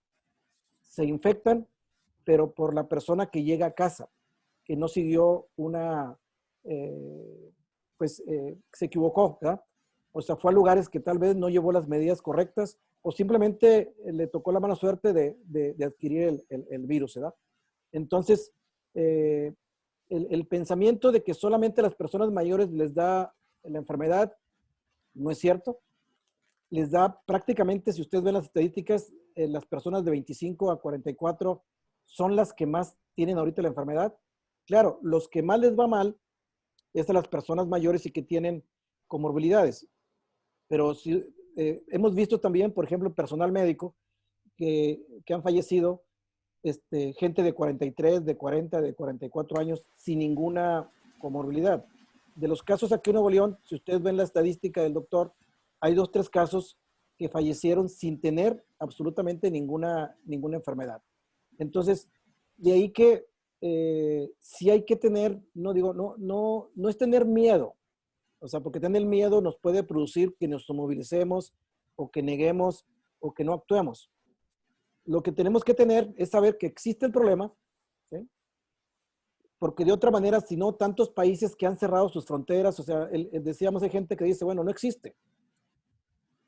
se infectan, pero por la persona que llega a casa, que no siguió se equivocó, ¿verdad? O sea, fue a lugares que tal vez no llevó las medidas correctas o simplemente le tocó la mala suerte de adquirir el virus, ¿verdad? Entonces, el pensamiento de que solamente a las personas mayores les da la enfermedad no es cierto. Les da prácticamente, si ustedes ven las estadísticas, las personas de 25 a 44 son las que más tienen ahorita la enfermedad. Claro, los que más les va mal es a las personas mayores y que tienen comorbilidades. Pero si, hemos visto también, por ejemplo, personal médico que han fallecido, gente de 43, de 40, de 44 años sin ninguna comorbilidad. De los casos aquí en Nuevo León, si ustedes ven la estadística del doctor, hay 2, 3 casos que fallecieron sin tener absolutamente ninguna enfermedad. Entonces, de ahí que sí hay que tener, no es tener miedo, o sea, porque tener miedo nos puede producir que nos movilicemos o que neguemos o que no actuemos. Lo que tenemos que tener es saber que existe el problema, ¿sí? Porque de otra manera, si no, tantos países que han cerrado sus fronteras, o sea, decíamos, hay gente que dice, bueno, no existe.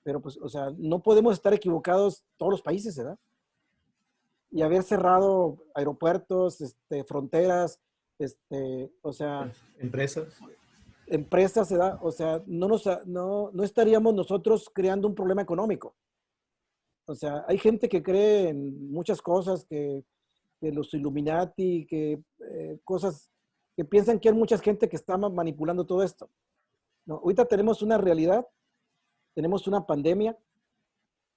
Pero pues, o sea, no podemos estar equivocados todos los países, ¿verdad? Y haber cerrado aeropuertos, fronteras, o sea... Empresas, ¿verdad? O sea, no estaríamos nosotros creando un problema económico. O sea, hay gente que cree en muchas cosas, que los Illuminati, que cosas, que piensan que hay mucha gente que está manipulando todo esto. No, ahorita tenemos una realidad, tenemos una pandemia,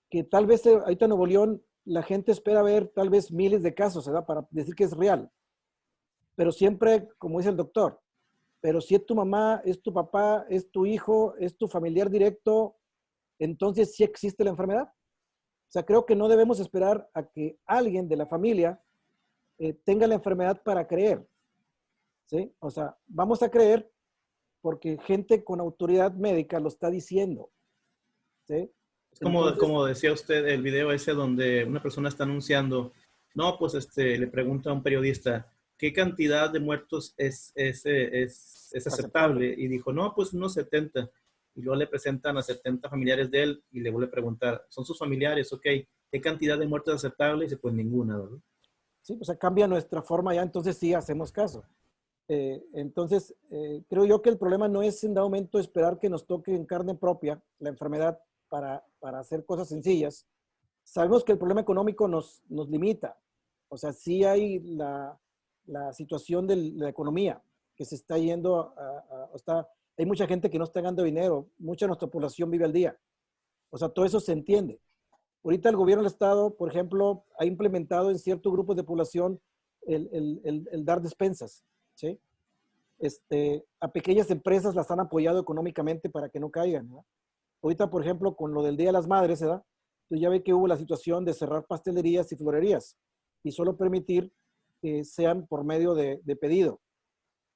que tal vez ahorita en Nuevo León la gente espera ver tal vez miles de casos, ¿verdad? Para decir que es real. Pero siempre, como dice el doctor, pero si es tu mamá, es tu papá, es tu hijo, es tu familiar directo, entonces sí existe la enfermedad. O sea, creo que no debemos esperar a que alguien de la familia tenga la enfermedad para creer, ¿sí? O sea, vamos a creer porque gente con autoridad médica lo está diciendo, ¿sí? Es como decía usted, el video ese donde una persona está anunciando, no, pues le pregunta a un periodista, ¿qué cantidad de muertos es aceptable? Y dijo, no, pues unos 70. Y luego le presentan a 70 familiares de él y le vuelve a preguntar, ¿son sus familiares? Ok, ¿qué cantidad de muertos es aceptable? Y dice, pues ninguna, ¿verdad? Sí, o sea, cambia nuestra forma ya, entonces sí hacemos caso. Entonces, creo yo que el problema no es en dado momento esperar que nos toque en carne propia la enfermedad para hacer cosas sencillas. Sabemos que el problema económico nos limita. O sea, sí hay la situación de la economía que se está yendo hay mucha gente que no está ganando dinero, mucha de nuestra población vive al día. O sea, todo eso se entiende. Ahorita el gobierno del Estado, por ejemplo, ha implementado en ciertos grupos de población el dar despensas, ¿sí? A pequeñas empresas las han apoyado económicamente para que no caigan, ¿no? Ahorita, por ejemplo, con lo del Día de las Madres, ¿verdad? Entonces ya ve que hubo la situación de cerrar pastelerías y florerías y solo permitir que sean por medio de pedido,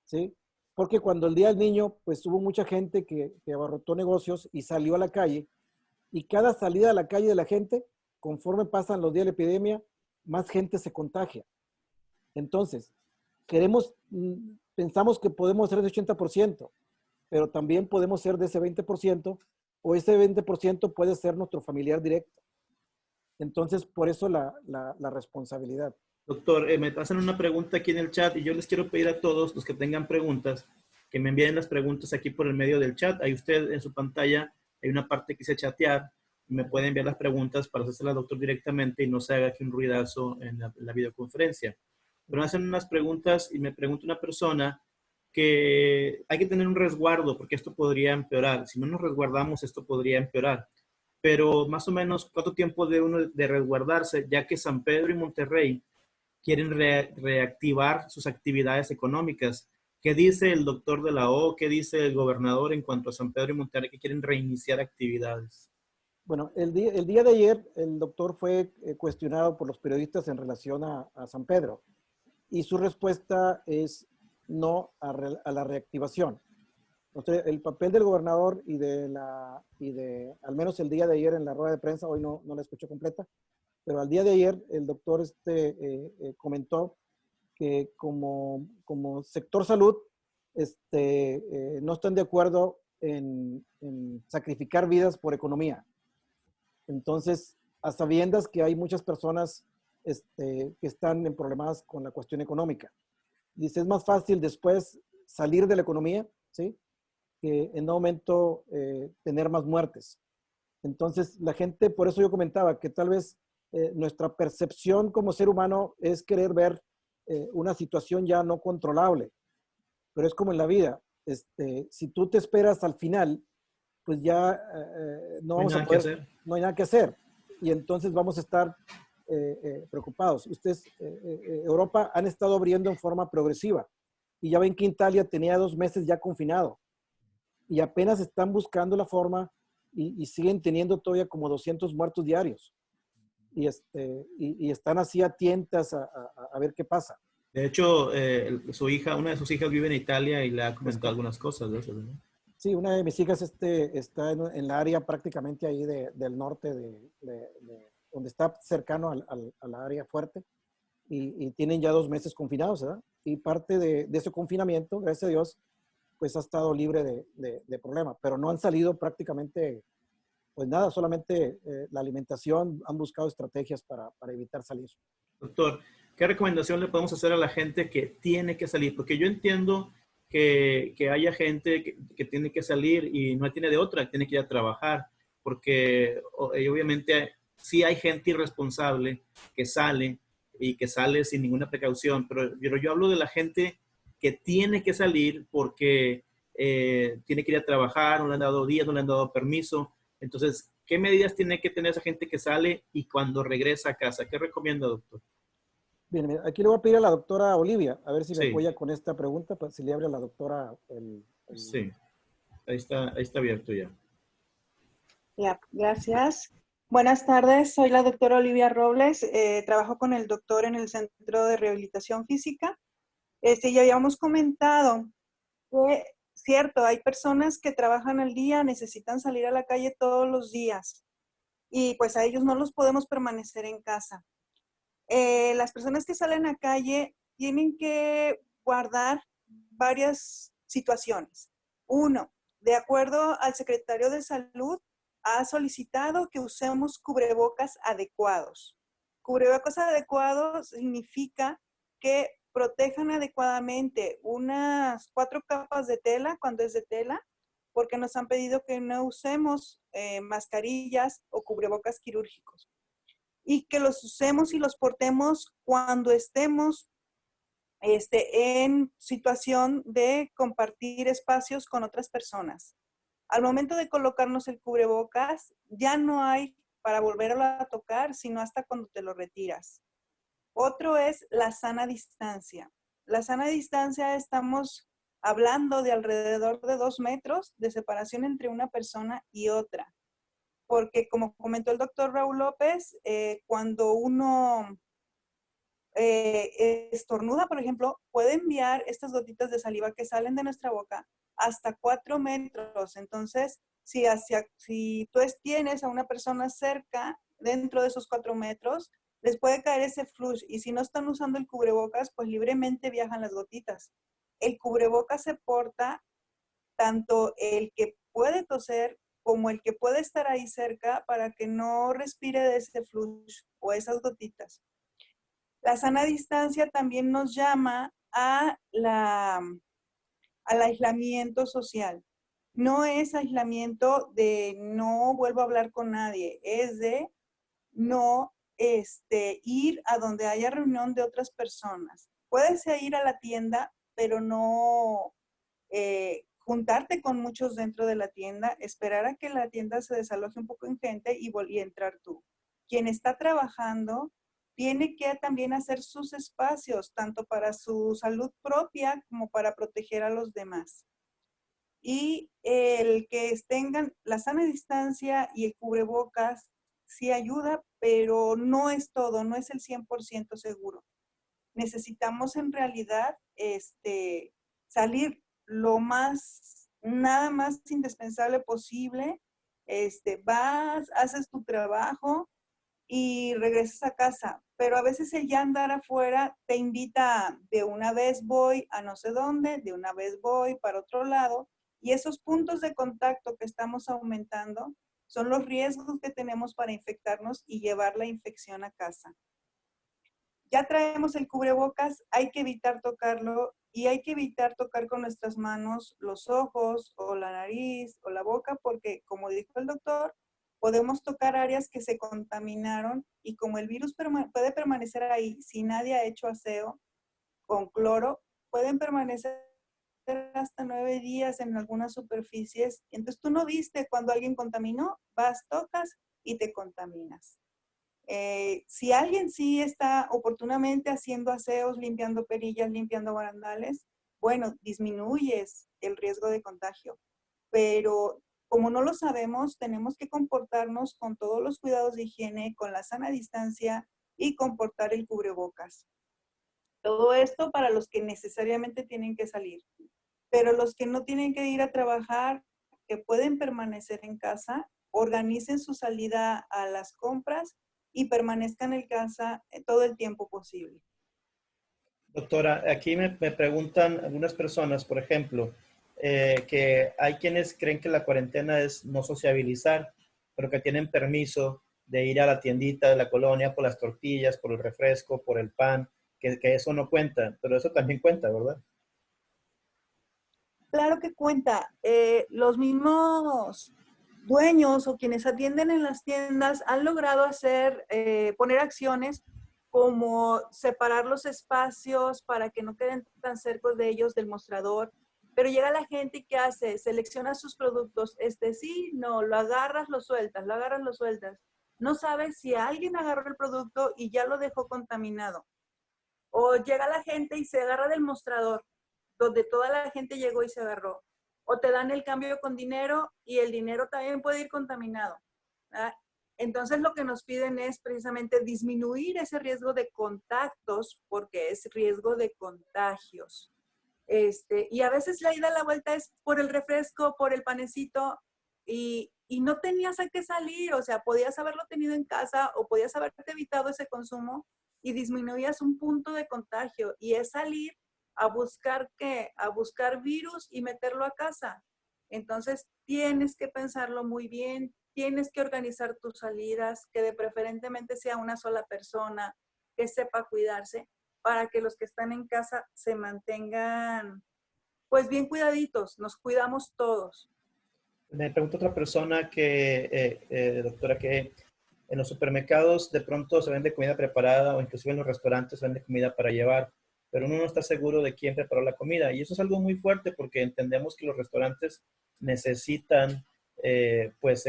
¿sí? Porque cuando el Día del Niño, pues hubo mucha gente que abarrotó negocios y salió a la calle, y cada salida a la calle de la gente, conforme pasan los días de la epidemia, más gente se contagia. Entonces, pensamos que podemos ser de 80%, pero también podemos ser de ese 20%, o ese 20% puede ser nuestro familiar directo. Entonces, por eso la responsabilidad. Doctor, me hacen una pregunta aquí en el chat y yo les quiero pedir a todos los que tengan preguntas que me envíen las preguntas aquí por el medio del chat. Ahí usted en su pantalla hay una parte que dice chatear y me puede enviar las preguntas para hacerse al doctor directamente y no se haga aquí un ruidazo en la videoconferencia. Pero me hacen unas preguntas y me pregunta una persona que hay que tener un resguardo porque esto podría empeorar. Si no nos resguardamos, esto podría empeorar. Pero más o menos, ¿cuánto tiempo debe uno de resguardarse? Ya que San Pedro y Monterrey quieren reactivar sus actividades económicas. ¿Qué dice el doctor de la O? ¿Qué dice el gobernador en cuanto a San Pedro y Monterrey que quieren reiniciar actividades? Bueno, el día de ayer el doctor fue cuestionado por los periodistas en relación a San Pedro y su respuesta es no a la reactivación. Entonces, el papel del gobernador al menos el día de ayer en la rueda de prensa, hoy no la escuché completa, pero al día de ayer el doctor comentó que como sector salud no están de acuerdo en sacrificar vidas por economía. Entonces, a sabiendas que hay muchas personas que están en problemas con la cuestión económica. Dice, es más fácil después salir de la economía, ¿sí? Que en un momento tener más muertes. Entonces, la gente, por eso yo comentaba que tal vez nuestra percepción como ser humano es querer ver una situación ya no controlable, pero es como en la vida. Si tú te esperas al final, pues ya no vamos a poder, no hay nada que hacer. Y entonces vamos a estar preocupados. Ustedes, Europa, han estado abriendo en forma progresiva. Y ya ven que Italia tenía 2 meses ya confinado. Y apenas están buscando la forma y siguen teniendo todavía como 200 muertos diarios. Y están así a tientas a ver qué pasa. De hecho, una de sus hijas vive en Italia y le ha comentado algunas cosas de eso, ¿no? Sí, una de mis hijas está en la área prácticamente ahí del norte, donde está cercano a la área fuerte, y tienen ya 2 meses confinados, ¿verdad? Y parte de ese confinamiento, gracias a Dios, pues ha estado libre de problemas, pero no han salido prácticamente, pues nada, solamente la alimentación, han buscado estrategias para evitar salir. Doctor, ¿qué recomendación le podemos hacer a la gente que tiene que salir? Porque yo entiendo que haya gente que tiene que salir y no tiene de otra, tiene que ir a trabajar, porque obviamente sí hay gente irresponsable que sale y que sale sin ninguna precaución, pero yo hablo de la gente que tiene que salir porque tiene que ir a trabajar, no le han dado días, no le han dado permiso. Entonces, ¿qué medidas tiene que tener esa gente que sale y cuando regresa a casa? ¿Qué recomienda, doctor? Bien, aquí le voy a pedir a la doctora Olivia, a ver si me Sí. apoya con esta pregunta, pues, si le abre a la doctora Sí, ahí está abierto ya. Ya, gracias. Buenas tardes, soy la doctora Olivia Robles, trabajo con el doctor en el Centro de Rehabilitación Física. Ya habíamos comentado que, cierto, hay personas que trabajan al día, necesitan salir a la calle todos los días y pues a ellos no los podemos permanecer en casa. Las personas que salen a calle tienen que guardar varias situaciones. Uno, de acuerdo al secretario de Salud, ha solicitado que usemos cubrebocas adecuados. Cubrebocas adecuados significa que protejan adecuadamente unas 4 capas de tela cuando es de tela, porque nos han pedido que no usemos mascarillas o cubrebocas quirúrgicos. Y que los usemos y los portemos cuando estemos en situación de compartir espacios con otras personas. Al momento de colocarnos el cubrebocas, ya no hay para volverlo a tocar, sino hasta cuando te lo retiras. Otro es la sana distancia. La sana distancia, estamos hablando de alrededor de 2 metros de separación entre una persona y otra. Porque como comentó el doctor Raúl López, cuando uno estornuda, por ejemplo, puede enviar estas gotitas de saliva que salen de nuestra boca hasta 4 metros. Entonces, si tú tienes a una persona cerca, dentro de esos 4 metros, les puede caer ese flush. Y si no están usando el cubrebocas, pues libremente viajan las gotitas. El cubrebocas se porta tanto el que puede toser como el que puede estar ahí cerca para que no respire de ese flush o esas gotitas. La sana distancia también nos llama al aislamiento social. No es aislamiento de no vuelvo a hablar con nadie, es de no ir a donde haya reunión de otras personas. Puedes ir a la tienda, pero no juntarte con muchos dentro de la tienda, esperar a que la tienda se desaloje un poco en gente y entrar tú. Quien está trabajando tiene que también hacer sus espacios, tanto para su salud propia como para proteger a los demás. Y el que tengan la sana distancia y el cubrebocas sí ayuda, pero no es todo, no es el 100% seguro. Necesitamos en realidad salir nada más indispensable posible. Vas, haces tu trabajo y regresas a casa. Pero a veces el ya andar afuera te invita, de una vez voy a no sé dónde, de una vez voy para otro lado. Y esos puntos de contacto que estamos aumentando son los riesgos que tenemos para infectarnos y llevar la infección a casa. Ya traemos el cubrebocas, hay que evitar tocarlo y hay que evitar tocar con nuestras manos los ojos o la nariz o la boca porque, como dijo el doctor, podemos tocar áreas que se contaminaron y como el virus puede permanecer ahí si nadie ha hecho aseo con cloro, pueden permanecer hasta 9 días en algunas superficies. Entonces tú no viste cuando alguien contaminó, vas, tocas y te contaminas. Si alguien sí está oportunamente haciendo aseos, limpiando perillas, limpiando barandales, bueno, disminuyes el riesgo de contagio. Pero como no lo sabemos, tenemos que comportarnos con todos los cuidados de higiene, con la sana distancia y comportar el cubrebocas. Todo esto para los que necesariamente tienen que salir. Pero los que no tienen que ir a trabajar, que pueden permanecer en casa, organicen su salida a las compras y permanezcan en casa todo el tiempo posible. Doctora, aquí me preguntan algunas personas, por ejemplo, que hay quienes creen que la cuarentena es no sociabilizar, pero que tienen permiso de ir a la tiendita de la colonia por las tortillas, por el refresco, por el pan, que eso no cuenta, pero eso también cuenta, ¿verdad? Claro que cuenta. Los mismos dueños o quienes atienden en las tiendas han logrado poner acciones como separar los espacios para que no queden tan cerca de ellos del mostrador. Pero llega la gente y ¿qué hace? Selecciona sus productos. Sí, no, lo agarras, lo sueltas, lo agarras, lo sueltas. No sabes si alguien agarró el producto y ya lo dejó contaminado. O llega la gente y se agarra del mostrador, donde toda la gente llegó y se agarró. O te dan el cambio con dinero y el dinero también puede ir contaminado. ¿Verdad? Entonces lo que nos piden es precisamente disminuir ese riesgo de contactos porque es riesgo de contagios. Y a veces la ida a la vuelta es por el refresco, por el panecito y no tenías a qué salir, o sea, podías haberlo tenido en casa o podías haberte evitado ese consumo y disminuías un punto de contagio y es salir a buscar ¿qué? A buscar virus y meterlo a casa. Entonces tienes que pensarlo muy bien, tienes que organizar tus salidas, que de preferentemente sea una sola persona que sepa cuidarse para que los que están en casa se mantengan pues bien cuidaditos, nos cuidamos todos. Me pregunta otra persona doctora, que en los supermercados de pronto se vende comida preparada o inclusive en los restaurantes se vende comida para llevar. pero uno no está seguro de quién preparó la comida. Y eso es algo muy fuerte porque entendemos que los restaurantes necesitan, pues,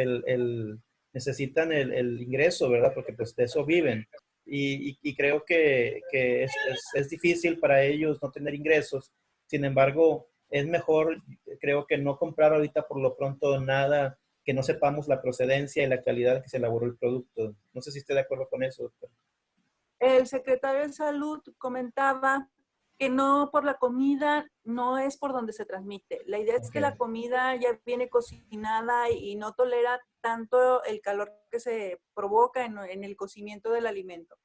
necesitan el ingreso, ¿verdad? Porque pues de eso viven. Y creo que es difícil para ellos no tener ingresos. Sin embargo, es mejor, creo que no comprar ahorita por lo pronto nada que no sepamos la procedencia y la calidad que se elaboró el producto. No sé si esté de acuerdo con eso, doctor. El secretario de Salud comentaba que no por la comida, no es por donde se transmite. La idea es que la comida ya viene cocinada y no tolera tanto el calor que se provoca en el cocimiento del alimento.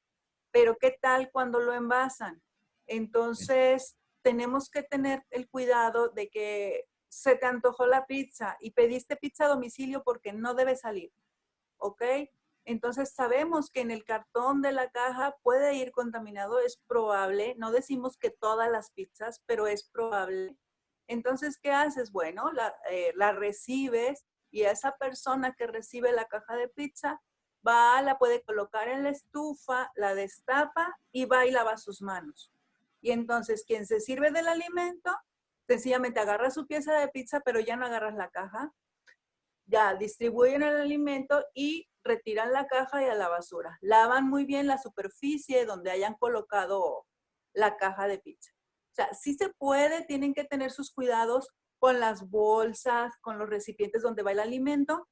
Pero ¿qué tal cuando lo envasan? Entonces, tenemos que tener el cuidado de que se te antojó la pizza y pediste pizza a domicilio porque no debe salir, ¿ok? Entonces sabemos que en el cartón de la caja puede ir contaminado, es probable, no decimos que todas las pizzas, pero es probable. Entonces, ¿qué haces? Bueno, la recibes y esa persona que recibe la caja de pizza va, la puede colocar en la estufa, la destapa y va y lava sus manos. Y entonces, quien se sirve del alimento, sencillamente agarra su pieza de pizza, pero ya no agarras la caja, ya distribuyen el alimento y retiran la caja y a la basura. Lavan muy bien la superficie donde hayan colocado la caja de pizza. O sea, sí se puede, tienen que tener sus cuidados con las bolsas, con los recipientes donde va el alimento,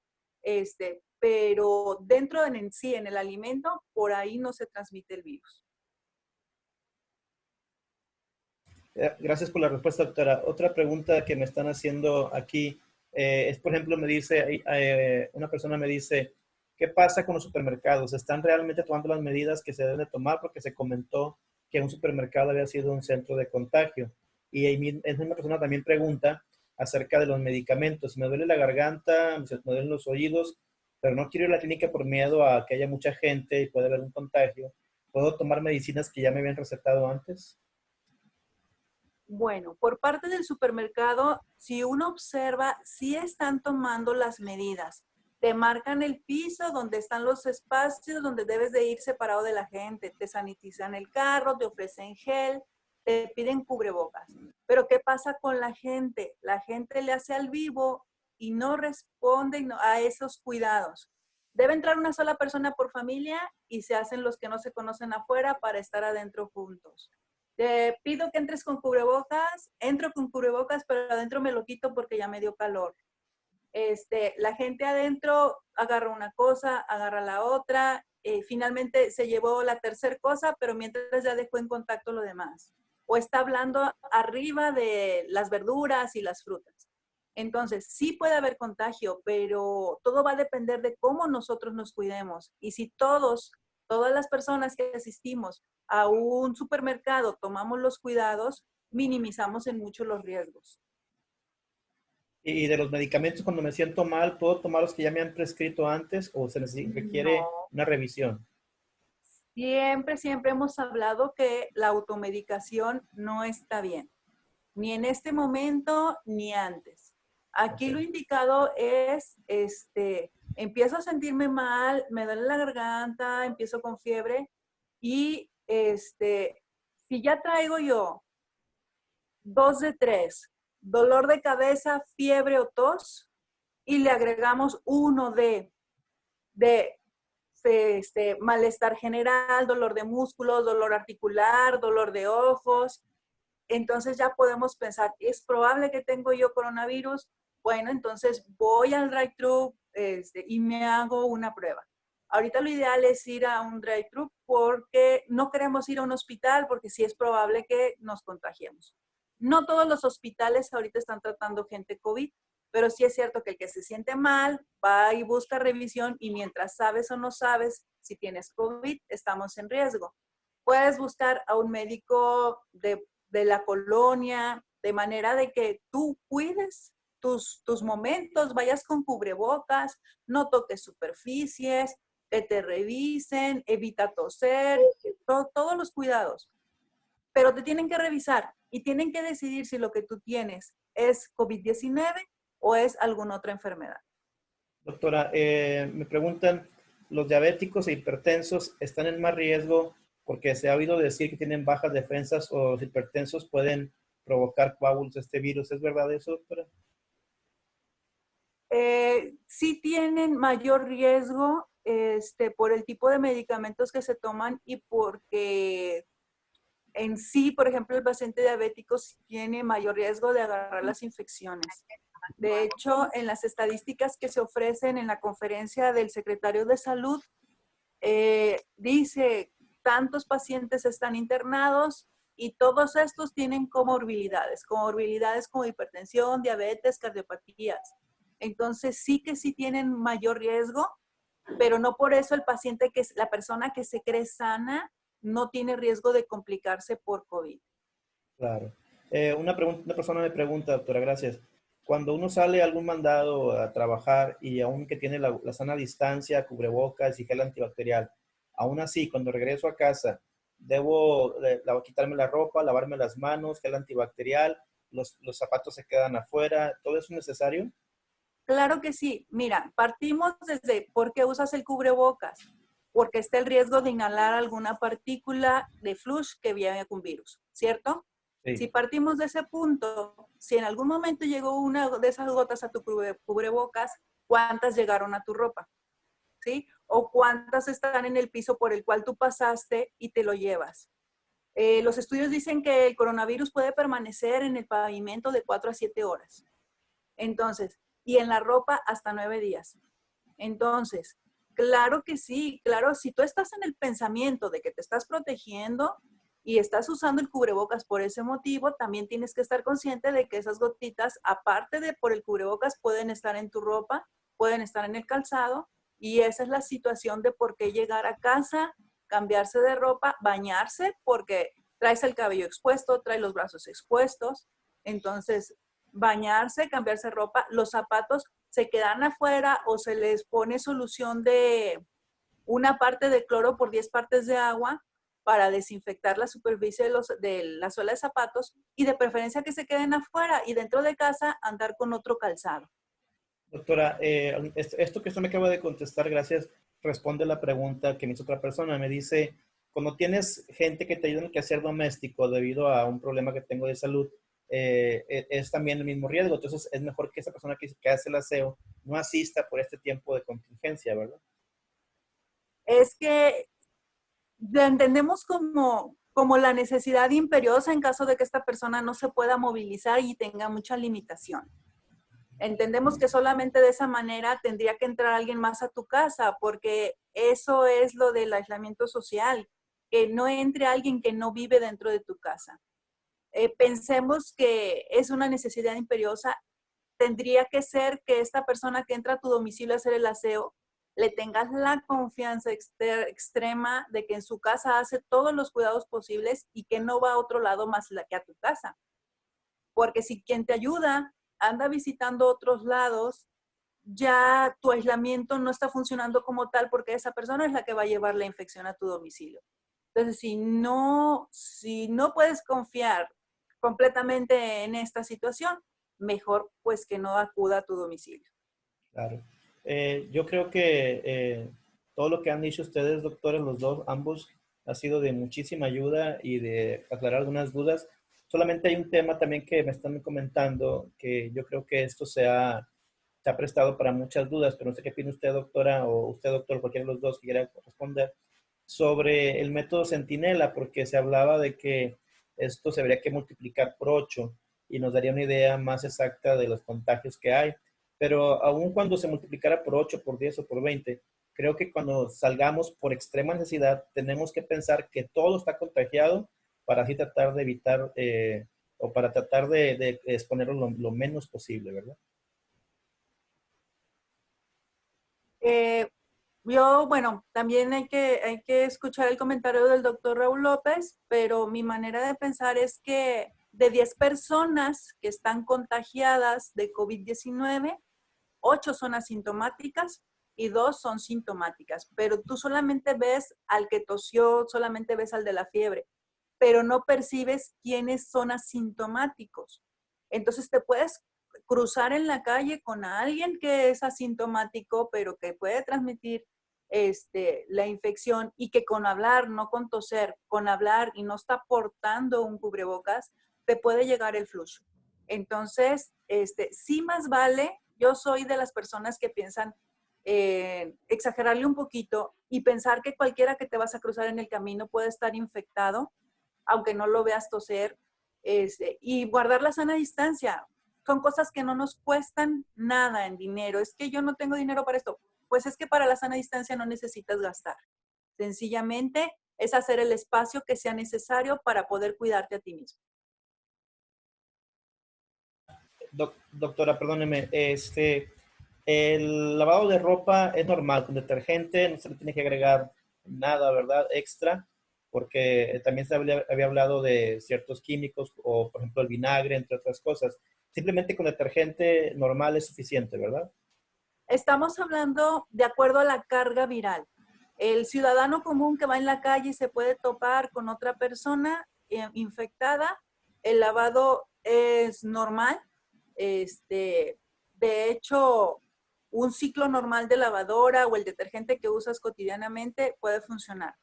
pero dentro en sí, en el alimento, por ahí no se transmite el virus. Gracias por la respuesta, doctora. Otra pregunta que me están haciendo aquí es, por ejemplo, me dice, una persona me dice, ¿qué pasa con los supermercados? ¿Están realmente tomando las medidas que se deben de tomar? Porque se comentó que un supermercado había sido un centro de contagio. Y esa misma persona también pregunta acerca de los medicamentos. Me duele la garganta, me duelen los oídos, pero no quiero ir a la clínica por miedo a que haya mucha gente y puede haber un contagio. ¿Puedo tomar medicinas que ya me habían recetado antes? Bueno, por parte del supermercado, si uno observa, sí están tomando las medidas. Te marcan el piso donde están los espacios donde debes de ir separado de la gente. Te sanitizan el carro, te ofrecen gel, te piden cubrebocas. Pero ¿qué pasa con la gente? La gente le hace al vivo y no responde a esos cuidados. Debe entrar una sola persona por familia y se hacen los que no se conocen afuera para estar adentro juntos. Te pido que entres con cubrebocas, entro con cubrebocas, pero adentro me lo quito porque ya me dio calor. La gente adentro agarra una cosa, agarra la otra, finalmente se llevó la tercera cosa, pero mientras ya dejó en contacto lo demás. O está hablando arriba de las verduras y las frutas. Entonces, sí puede haber contagio, pero todo va a depender de cómo nosotros nos cuidemos. Y si todas las personas que asistimos a un supermercado tomamos los cuidados, minimizamos en mucho los riesgos. Y de los medicamentos, cuando me siento mal, ¿puedo tomar los que ya me han prescrito antes o se requiere No. una revisión? Siempre hemos hablado que la automedicación no está bien, ni en este momento ni antes. Aquí lo indicado es, empiezo a sentirme mal, me duele la garganta, empiezo con fiebre y, si ya traigo yo 2 de 3, dolor de cabeza, fiebre o tos, y le agregamos 1 de malestar general, dolor de músculos, dolor articular, dolor de ojos. Entonces ya podemos pensar, ¿es probable que tengo yo coronavirus? Bueno, entonces voy al drive-thru y me hago una prueba. Ahorita lo ideal es ir a un drive-thru porque no queremos ir a un hospital porque sí es probable que nos contagiemos. No todos los hospitales ahorita están tratando gente COVID, pero sí es cierto que el que se siente mal va y busca revisión y mientras sabes o no sabes si tienes COVID, estamos en riesgo. Puedes buscar a un médico de la colonia, de manera de que tú cuides tus momentos, vayas con cubrebocas, no toques superficies, que te revisen, evita toser, todos los cuidados. Pero te tienen que revisar y tienen que decidir si lo que tú tienes es COVID-19 o es alguna otra enfermedad. Doctora, me preguntan, ¿los diabéticos e hipertensos están en más riesgo porque se ha oído decir que tienen bajas defensas o los hipertensos pueden provocar coágulos de este virus. ¿Es verdad eso, doctora? Sí tienen mayor riesgo por el tipo de medicamentos que se toman y porque en sí, por ejemplo, el paciente diabético sí tiene mayor riesgo de agarrar las infecciones. De hecho, en las estadísticas que se ofrecen en la conferencia del secretario de Salud, dice, tantos pacientes están internados y todos estos tienen comorbilidades como hipertensión, diabetes, cardiopatías. Entonces, sí que sí tienen mayor riesgo, pero no por eso el paciente, la persona que se cree sana, no tiene riesgo de complicarse por COVID. Claro. Una persona me pregunta, doctora, gracias. Cuando uno sale a algún mandado a trabajar y aún que tiene la sana distancia, cubrebocas y gel antibacterial, aún así, cuando regreso a casa, debo quitarme la ropa, lavarme las manos, gel antibacterial, los zapatos se quedan afuera, ¿todo eso es necesario? Claro que sí. Mira, partimos desde por qué usas el cubrebocas. Porque está el riesgo de inhalar alguna partícula de flush que viene con virus, ¿cierto? Sí. Si partimos de ese punto, si en algún momento llegó una de esas gotas a tu cubrebocas, ¿cuántas llegaron a tu ropa? ¿Sí? O cuántas están en el piso por el cual tú pasaste y te lo llevas. Los estudios dicen que el coronavirus puede permanecer en el pavimento de 4 a 7 horas. Entonces, y en la ropa hasta 9 días. Entonces, claro que sí, claro, si tú estás en el pensamiento de que te estás protegiendo y estás usando el cubrebocas por ese motivo, también tienes que estar consciente de que esas gotitas, aparte de por el cubrebocas, pueden estar en tu ropa, pueden estar en el calzado, y esa es la situación de por qué llegar a casa, cambiarse de ropa, bañarse, porque traes el cabello expuesto, traes los brazos expuestos. Entonces, bañarse, cambiarse ropa, los zapatos se quedan afuera o se les pone solución de una parte de cloro por 10 partes de agua para desinfectar la superficie de la suela de zapatos, y de preferencia que se queden afuera, y dentro de casa andar con otro calzado. Doctora, esto que usted me acaba de contestar, gracias, responde la pregunta que me hizo otra persona. Me dice, cuando tienes gente que te ayuda en el quehacer doméstico debido a un problema que tengo de salud, es también el mismo riesgo. Entonces, es mejor que esa persona que hace el aseo no asista por este tiempo de contingencia, ¿verdad? Es que lo entendemos como la necesidad imperiosa en caso de que esta persona no se pueda movilizar y tenga mucha limitación. Entendemos que solamente de esa manera tendría que entrar alguien más a tu casa, porque eso es lo del aislamiento social, que no entre alguien que no vive dentro de tu casa. Pensemos que es una necesidad imperiosa. Tendría que ser que esta persona que entra a tu domicilio a hacer el aseo, le tengas la confianza extrema de que en su casa hace todos los cuidados posibles y que no va a otro lado más que a tu casa. Porque si quien te ayuda anda visitando otros lados, ya tu aislamiento no está funcionando como tal, porque esa persona es la que va a llevar la infección a tu domicilio. Entonces, si no puedes confiar completamente en esta situación, mejor pues que no acuda a tu domicilio. Claro. Yo creo que todo lo que han dicho ustedes, doctores, los dos, ambos, ha sido de muchísima ayuda y de aclarar algunas dudas. Solamente hay un tema también que me están comentando, que yo creo que esto se ha prestado para muchas dudas, pero no sé qué opina usted, doctora, o usted, doctor, cualquiera de los dos que quiera responder, sobre el método Centinela, porque se hablaba de que esto se habría que multiplicar por 8 y nos daría una idea más exacta de los contagios que hay. Pero aun cuando se multiplicara por 8, por 10 o por 20, creo que cuando salgamos por extrema necesidad, tenemos que pensar que todo está contagiado para así tratar de evitar o para tratar de exponerlo lo menos posible, ¿verdad? Bueno, también hay que escuchar el comentario del doctor Raúl López, pero mi manera de pensar es que de 10 personas que están contagiadas de COVID-19, 8 son asintomáticas y 2 son sintomáticas, pero tú solamente ves al que tosió, solamente ves al de la fiebre, pero no percibes quiénes son asintomáticos. Entonces te puedes cruzar en la calle con alguien que es asintomático, pero que puede transmitir la infección y que con hablar, no con toser, con hablar y no está portando un cubrebocas, te puede llegar el flujo. Entonces, sí más vale, yo soy de las personas que piensan exagerarle un poquito y pensar que cualquiera que te vas a cruzar en el camino puede estar infectado, aunque no lo veas toser, y guardar la sana distancia. Son cosas que no nos cuestan nada en dinero. Es que yo no tengo dinero para esto. Pues es que para la sana distancia no necesitas gastar. Sencillamente es hacer el espacio que sea necesario para poder cuidarte a ti mismo. Doctora, perdóneme, el lavado de ropa es normal, con detergente, no se le tiene que agregar nada, ¿verdad? Extra, porque también se había hablado de ciertos químicos, o por ejemplo el vinagre, entre otras cosas. Simplemente con detergente normal es suficiente, ¿verdad? Estamos hablando de acuerdo a la carga viral. El ciudadano común que va en la calle y se puede topar con otra persona infectada, el lavado es normal. De hecho, un ciclo normal de lavadora o el detergente que usas cotidianamente puede funcionar.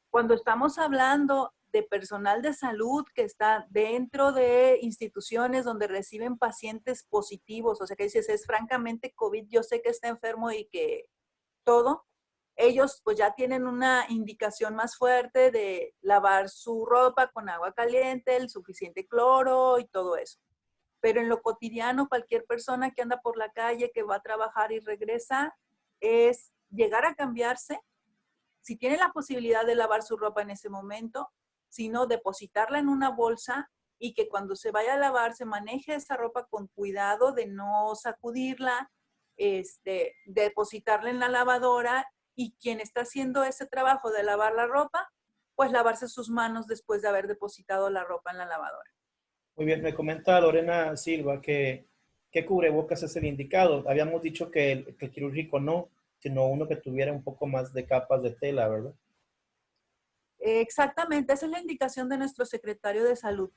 Cuando estamos hablando de personal de salud que está dentro de instituciones donde reciben pacientes positivos, o sea que dices, es francamente COVID, yo sé que está enfermo y que todo, ellos pues ya tienen una indicación más fuerte de lavar su ropa con agua caliente, el suficiente cloro y todo eso. Pero en lo cotidiano, cualquier persona que anda por la calle, que va a trabajar y regresa, es llegar a cambiarse, si tiene la posibilidad de lavar su ropa en ese momento, sino depositarla en una bolsa y que cuando se vaya a lavar se maneje esa ropa con cuidado de no sacudirla, depositarla en la lavadora y quien está haciendo ese trabajo de lavar la ropa, pues lavarse sus manos después de haber depositado la ropa en la lavadora. Muy bien, me comenta Lorena Silva que qué cubrebocas es el indicado. Habíamos dicho que el quirúrgico no, sino uno que tuviera un poco más de capas de tela, ¿verdad? Exactamente, esa es la indicación de nuestro secretario de salud,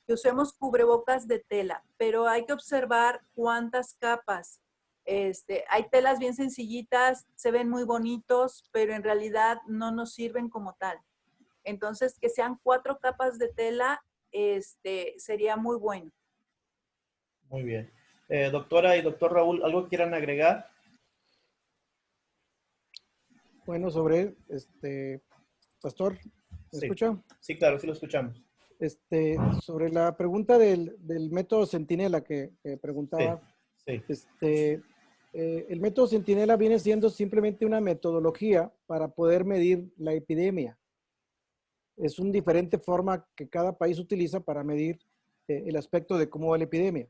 que usemos cubrebocas de tela, pero hay que observar cuántas capas. Hay telas bien sencillitas, se ven muy bonitos, pero en realidad no nos sirven como tal. Entonces, que sean 4 capas de tela, sería muy bueno. Muy bien. Doctora y doctor Raúl, ¿algo quieran agregar? Bueno, sobre pastor, ¿me Sí, escucha? sí, claro, sí lo escuchamos. Sobre la pregunta del método Centinela que Sí, preguntaba, sí, el método Centinela viene siendo simplemente una metodología para poder medir la epidemia. Es una diferente forma que cada país utiliza para medir el aspecto de cómo va la epidemia.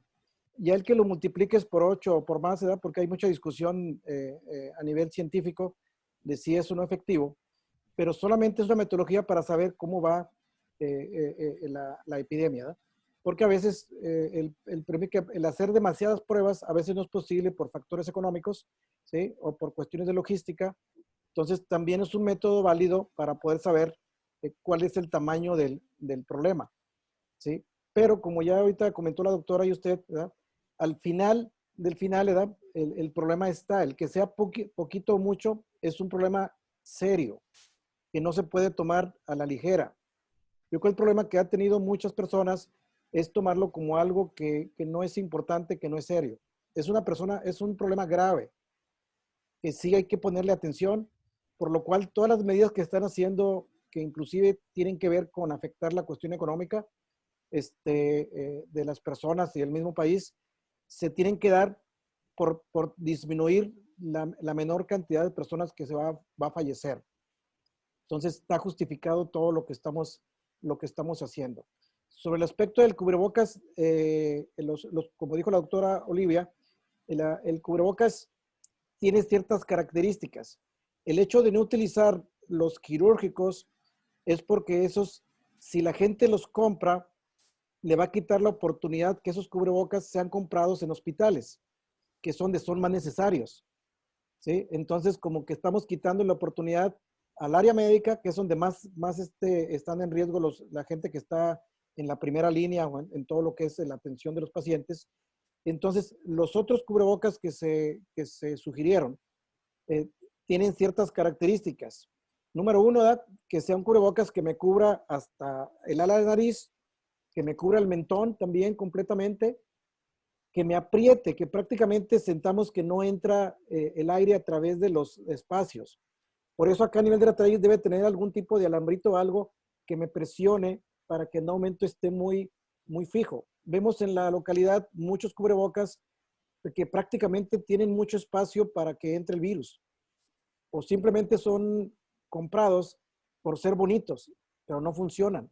Ya el que lo multipliques por 8 o por más, ¿verdad? Porque hay mucha discusión a nivel científico de si es o no efectivo, pero solamente es una metodología para saber cómo va la epidemia, ¿verdad? Porque a veces el hacer demasiadas pruebas a veces no es posible por factores económicos, ¿sí? O por cuestiones de logística. Entonces también es un método válido para poder saber cuál es el tamaño del problema, ¿sí? Pero como ya ahorita comentó la doctora y usted, ¿verdad? Al final del final, ¿verdad? El problema está, el que sea poquito o mucho es un problema serio que no se puede tomar a la ligera. Yo creo que el problema que ha tenido muchas personas es tomarlo como algo que no es importante, que no es serio. Es un problema grave, que sí hay que ponerle atención, por lo cual todas las medidas que están haciendo, que inclusive tienen que ver con afectar la cuestión económica de las personas y del mismo país, se tienen que dar por disminuir la menor cantidad de personas que va a fallecer. Entonces está justificado todo lo que estamos haciendo. Sobre el aspecto del cubrebocas, como dijo la doctora Olivia, el cubrebocas tiene ciertas características. El hecho de no utilizar los quirúrgicos es porque esos, si la gente los compra, le va a quitar la oportunidad que esos cubrebocas sean comprados en hospitales, que es donde son más necesarios, ¿sí? Entonces, como que estamos quitando la oportunidad al área médica, que es donde más están en riesgo la gente que está en la primera línea o en todo lo que es la atención de los pacientes. Entonces, los otros cubrebocas que se sugirieron tienen ciertas características. Número uno, ¿verdad? Que sea un cubrebocas que me cubra hasta el ala de nariz, que me cubra el mentón también completamente, que me apriete, que prácticamente sentamos que no entra el aire a través de los espacios. Por eso acá a nivel de la nariz debe tener algún tipo de alambrito o algo que me presione para que el aumento esté muy, muy fijo. Vemos en la localidad muchos cubrebocas que prácticamente tienen mucho espacio para que entre el virus, o simplemente son comprados por ser bonitos, pero no funcionan.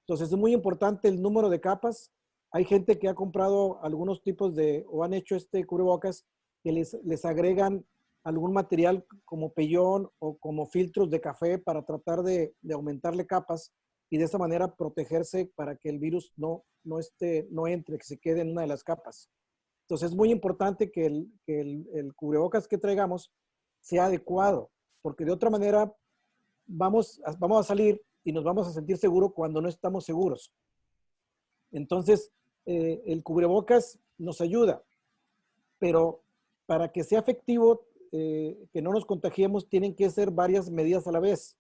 Entonces es muy importante el número de capas. Hay gente que ha comprado algunos tipos de, o han hecho este cubrebocas que les agregan algún material como pellón o como filtros de café para tratar de aumentarle capas y de esa manera protegerse para que el virus no entre, que se quede en una de las capas. Entonces es muy importante que el cubrebocas que traigamos sea adecuado, porque de otra manera vamos a salir y nos vamos a sentir seguros cuando no estamos seguros. Entonces, el cubrebocas nos ayuda, pero para que sea efectivo, que no nos contagiemos, tienen que ser varias medidas a la vez.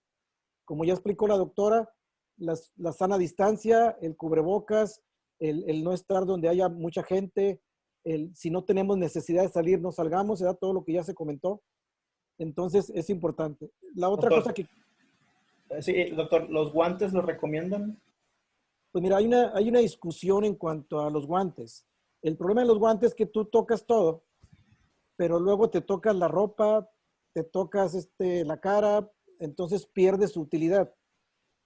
Como ya explicó la doctora, la sana distancia, el cubrebocas, el no estar donde haya mucha gente, si no tenemos necesidad de salir, no salgamos, ¿verdad? Todo lo que ya se comentó. Entonces, es importante. La otra Doctor, cosa que... sí, doctor, ¿los guantes los recomiendan? Pues mira, hay una discusión en cuanto a los guantes. El problema de los guantes es que tú tocas todo, pero luego te tocas la ropa, te tocas la cara, entonces pierdes su utilidad.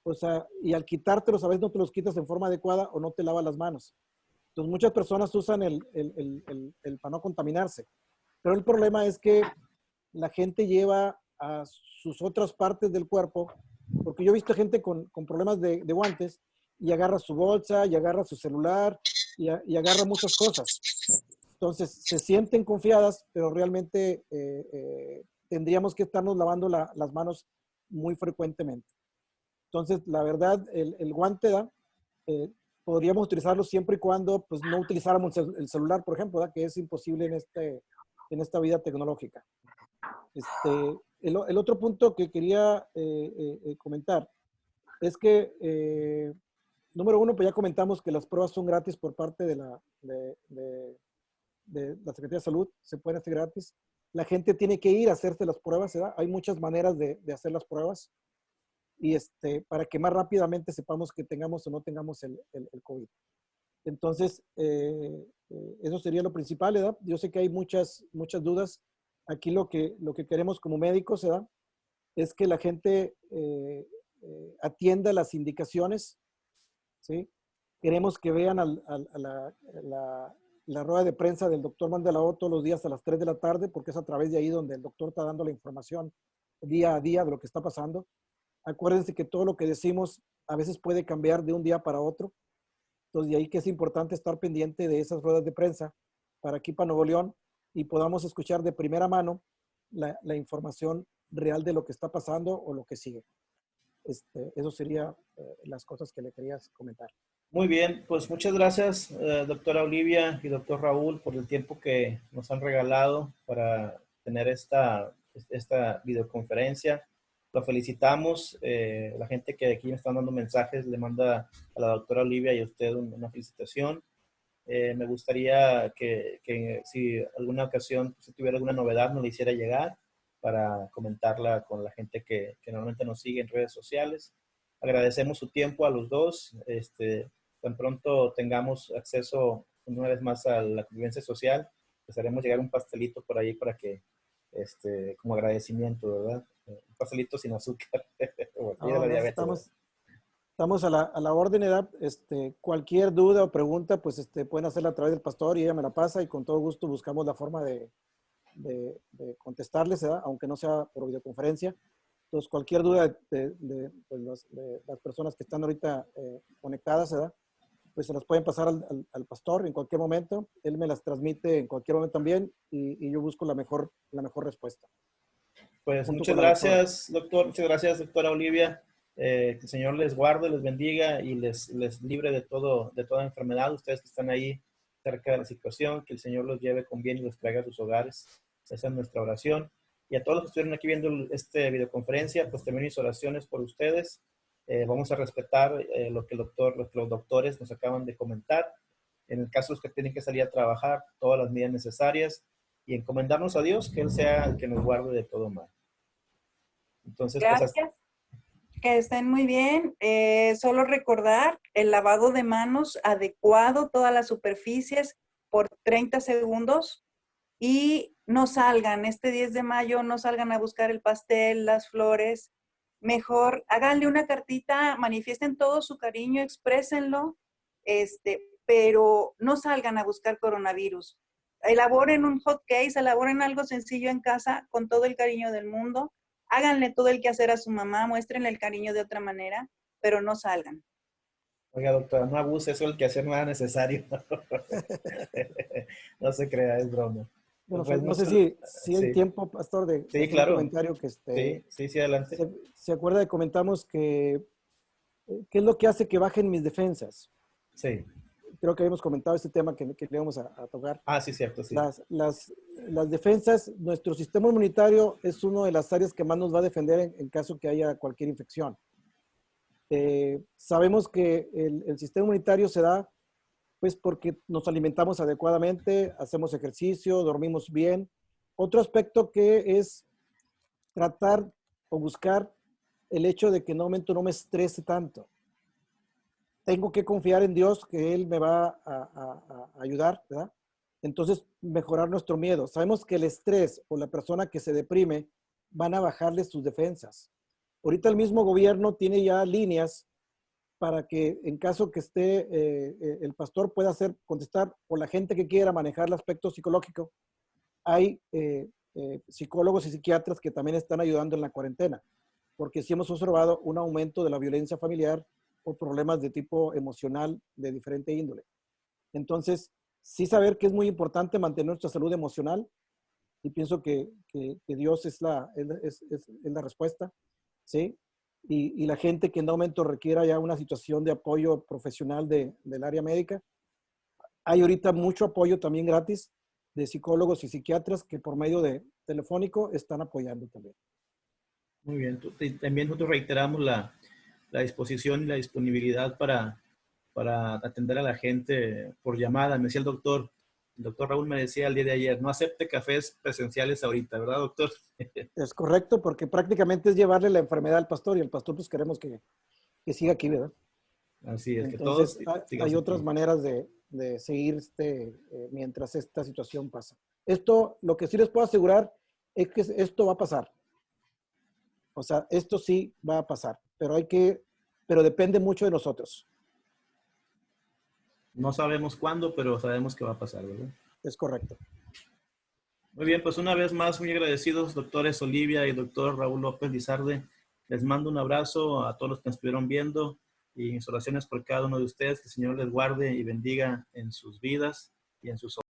O sea, y al quitártelos, a veces no te los quitas en forma adecuada o no te lavas las manos. Entonces muchas personas usan el para no contaminarse. Pero el problema es que la gente lleva a sus otras partes del cuerpo, porque yo he visto gente con problemas de guantes y agarra su bolsa, y agarra su celular, y agarra muchas cosas. Entonces, se sienten confiadas, pero realmente tendríamos que estarnos lavando las manos muy frecuentemente. Entonces, la verdad, el guante, podríamos utilizarlo siempre y cuando pues, no utilizáramos el celular, por ejemplo, ¿verdad? Que es imposible en esta vida tecnológica. El otro punto que quería comentar es que, número uno, pues ya comentamos que las pruebas son gratis por parte de la Secretaría de Salud, se pueden hacer gratis. La gente tiene que ir a hacerse las pruebas, ¿verdad? Hay muchas maneras de hacer las pruebas y para que más rápidamente sepamos que tengamos o no tengamos el COVID. Entonces, eso sería lo principal, ¿verdad? Yo sé que hay muchas dudas. Aquí lo que queremos como médicos, ¿verdad? Es que la gente atienda las indicaciones, ¿sí? Queremos que vean la rueda de prensa del doctor Mandelao todos los días a las 3 de la tarde, porque es a través de ahí donde el doctor está dando la información día a día de lo que está pasando. Acuérdense que todo lo que decimos a veces puede cambiar de un día para otro. Entonces, de ahí que es importante estar pendiente de esas ruedas de prensa para aquí, para Nuevo León, y podamos escuchar de primera mano la información real de lo que está pasando o lo que sigue. Eso sería las cosas que le querías comentar. Muy bien, pues muchas gracias, doctora Olivia y doctor Raúl, por el tiempo que nos han regalado para tener esta videoconferencia. Lo felicitamos. La gente que aquí me están dando mensajes le manda a la doctora Olivia y a usted una felicitación. Me gustaría que si alguna ocasión, si tuviera alguna novedad, nos la hiciera llegar para comentarla con la gente que normalmente nos sigue en redes sociales. Agradecemos su tiempo a los dos. Tan pronto tengamos acceso una vez más a la convivencia social, les haremos llegar un pastelito por ahí para que, como agradecimiento, ¿verdad? Un pastelito sin azúcar. No, no, estamos a la orden, edad. Cualquier duda o pregunta, pues pueden hacerla a través del pastor y ella me la pasa y con todo gusto buscamos la forma de contestarles, ¿verdad? Aunque no sea por videoconferencia. Entonces, cualquier duda de las personas que están ahorita conectadas, ¿verdad? Pues se las pueden pasar al pastor en cualquier momento. Él me las transmite en cualquier momento también y yo busco la mejor respuesta. Pues muchas gracias, doctor. Muchas gracias, doctora Olivia. Que el Señor les guarde, les bendiga y les libre de toda enfermedad. Ustedes que están ahí cerca de la situación, que el Señor los lleve con bien y los traiga a sus hogares. Esa es nuestra oración. Y a todos los que estuvieron aquí viendo esta videoconferencia, pues también mis oraciones por ustedes. Vamos a respetar lo que los doctores nos acaban de comentar. En el caso de los que tienen que salir a trabajar, todas las medidas necesarias y encomendarnos a Dios, que Él sea el que nos guarde de todo mal. Entonces, Gracias. Que estén muy bien. Solo recordar el lavado de manos adecuado, todas las superficies por 30 segundos y no salgan este 10 de mayo, no salgan a buscar el pastel, las flores. Mejor háganle una cartita, manifiesten todo su cariño, exprésenlo, pero no salgan a buscar coronavirus. Elaboren un hot case, elaboren algo sencillo en casa con todo el cariño del mundo. Háganle todo el quehacer a su mamá, muéstrenle el cariño de otra manera, pero no salgan. Oiga, doctora, no abuse, eso el quehacer no era necesario. No se crea, es broma. Bueno, Pues no sé si hay sí. tiempo, Pastor, de Sí, hacer claro. un comentario que Sí, adelante. se acuerda que comentamos que ¿qué es lo que hace que bajen mis defensas? Sí. Creo que habíamos comentado este tema que le íbamos a tocar. Ah, sí, cierto, sí. Las defensas, nuestro sistema inmunitario es una de las áreas que más nos va a defender en caso que haya cualquier infección. Sabemos que el sistema inmunitario se da pues porque nos alimentamos adecuadamente, hacemos ejercicio, dormimos bien. Otro aspecto que es tratar o buscar el hecho de que en un momento no me estrese tanto. Tengo que confiar en Dios que Él me va a ayudar, ¿verdad? Entonces, mejorar nuestro miedo. Sabemos que el estrés o la persona que se deprime van a bajarle sus defensas. Ahorita el mismo gobierno tiene ya líneas para que en caso que esté el pastor pueda contestar, o la gente que quiera manejar el aspecto psicológico. Hay psicólogos y psiquiatras que también están ayudando en la cuarentena, porque sí hemos observado un aumento de la violencia familiar o problemas de tipo emocional de diferente índole. Entonces, sí saber que es muy importante mantener nuestra salud emocional, y pienso que Dios es la respuesta, ¿sí? Y la gente que en un momento requiera ya una situación de apoyo profesional del área médica. Hay ahorita mucho apoyo también gratis de psicólogos y psiquiatras que por medio de telefónico están apoyando también. Muy bien. También nosotros reiteramos la disposición y la disponibilidad para atender a la gente por llamada. Me decía el doctor Raúl me decía el día de ayer, no acepte cafés presenciales ahorita, ¿verdad, doctor? Es correcto, porque prácticamente es llevarle la enfermedad al pastor, y el pastor pues queremos que siga aquí, ¿verdad? Así es. Entonces, que todos hay otras maneras de seguir mientras esta situación pasa. Esto, lo que sí les puedo asegurar es que esto va a pasar. O sea, esto sí va a pasar, pero depende mucho de nosotros. No sabemos cuándo, pero sabemos que va a pasar, ¿verdad? Es correcto. Muy bien, pues una vez más, muy agradecidos, doctores Olivia y doctor Raúl López Lizarde. Les mando un abrazo a todos los que nos estuvieron viendo y mis oraciones por cada uno de ustedes. Que el Señor les guarde y bendiga en sus vidas y en sus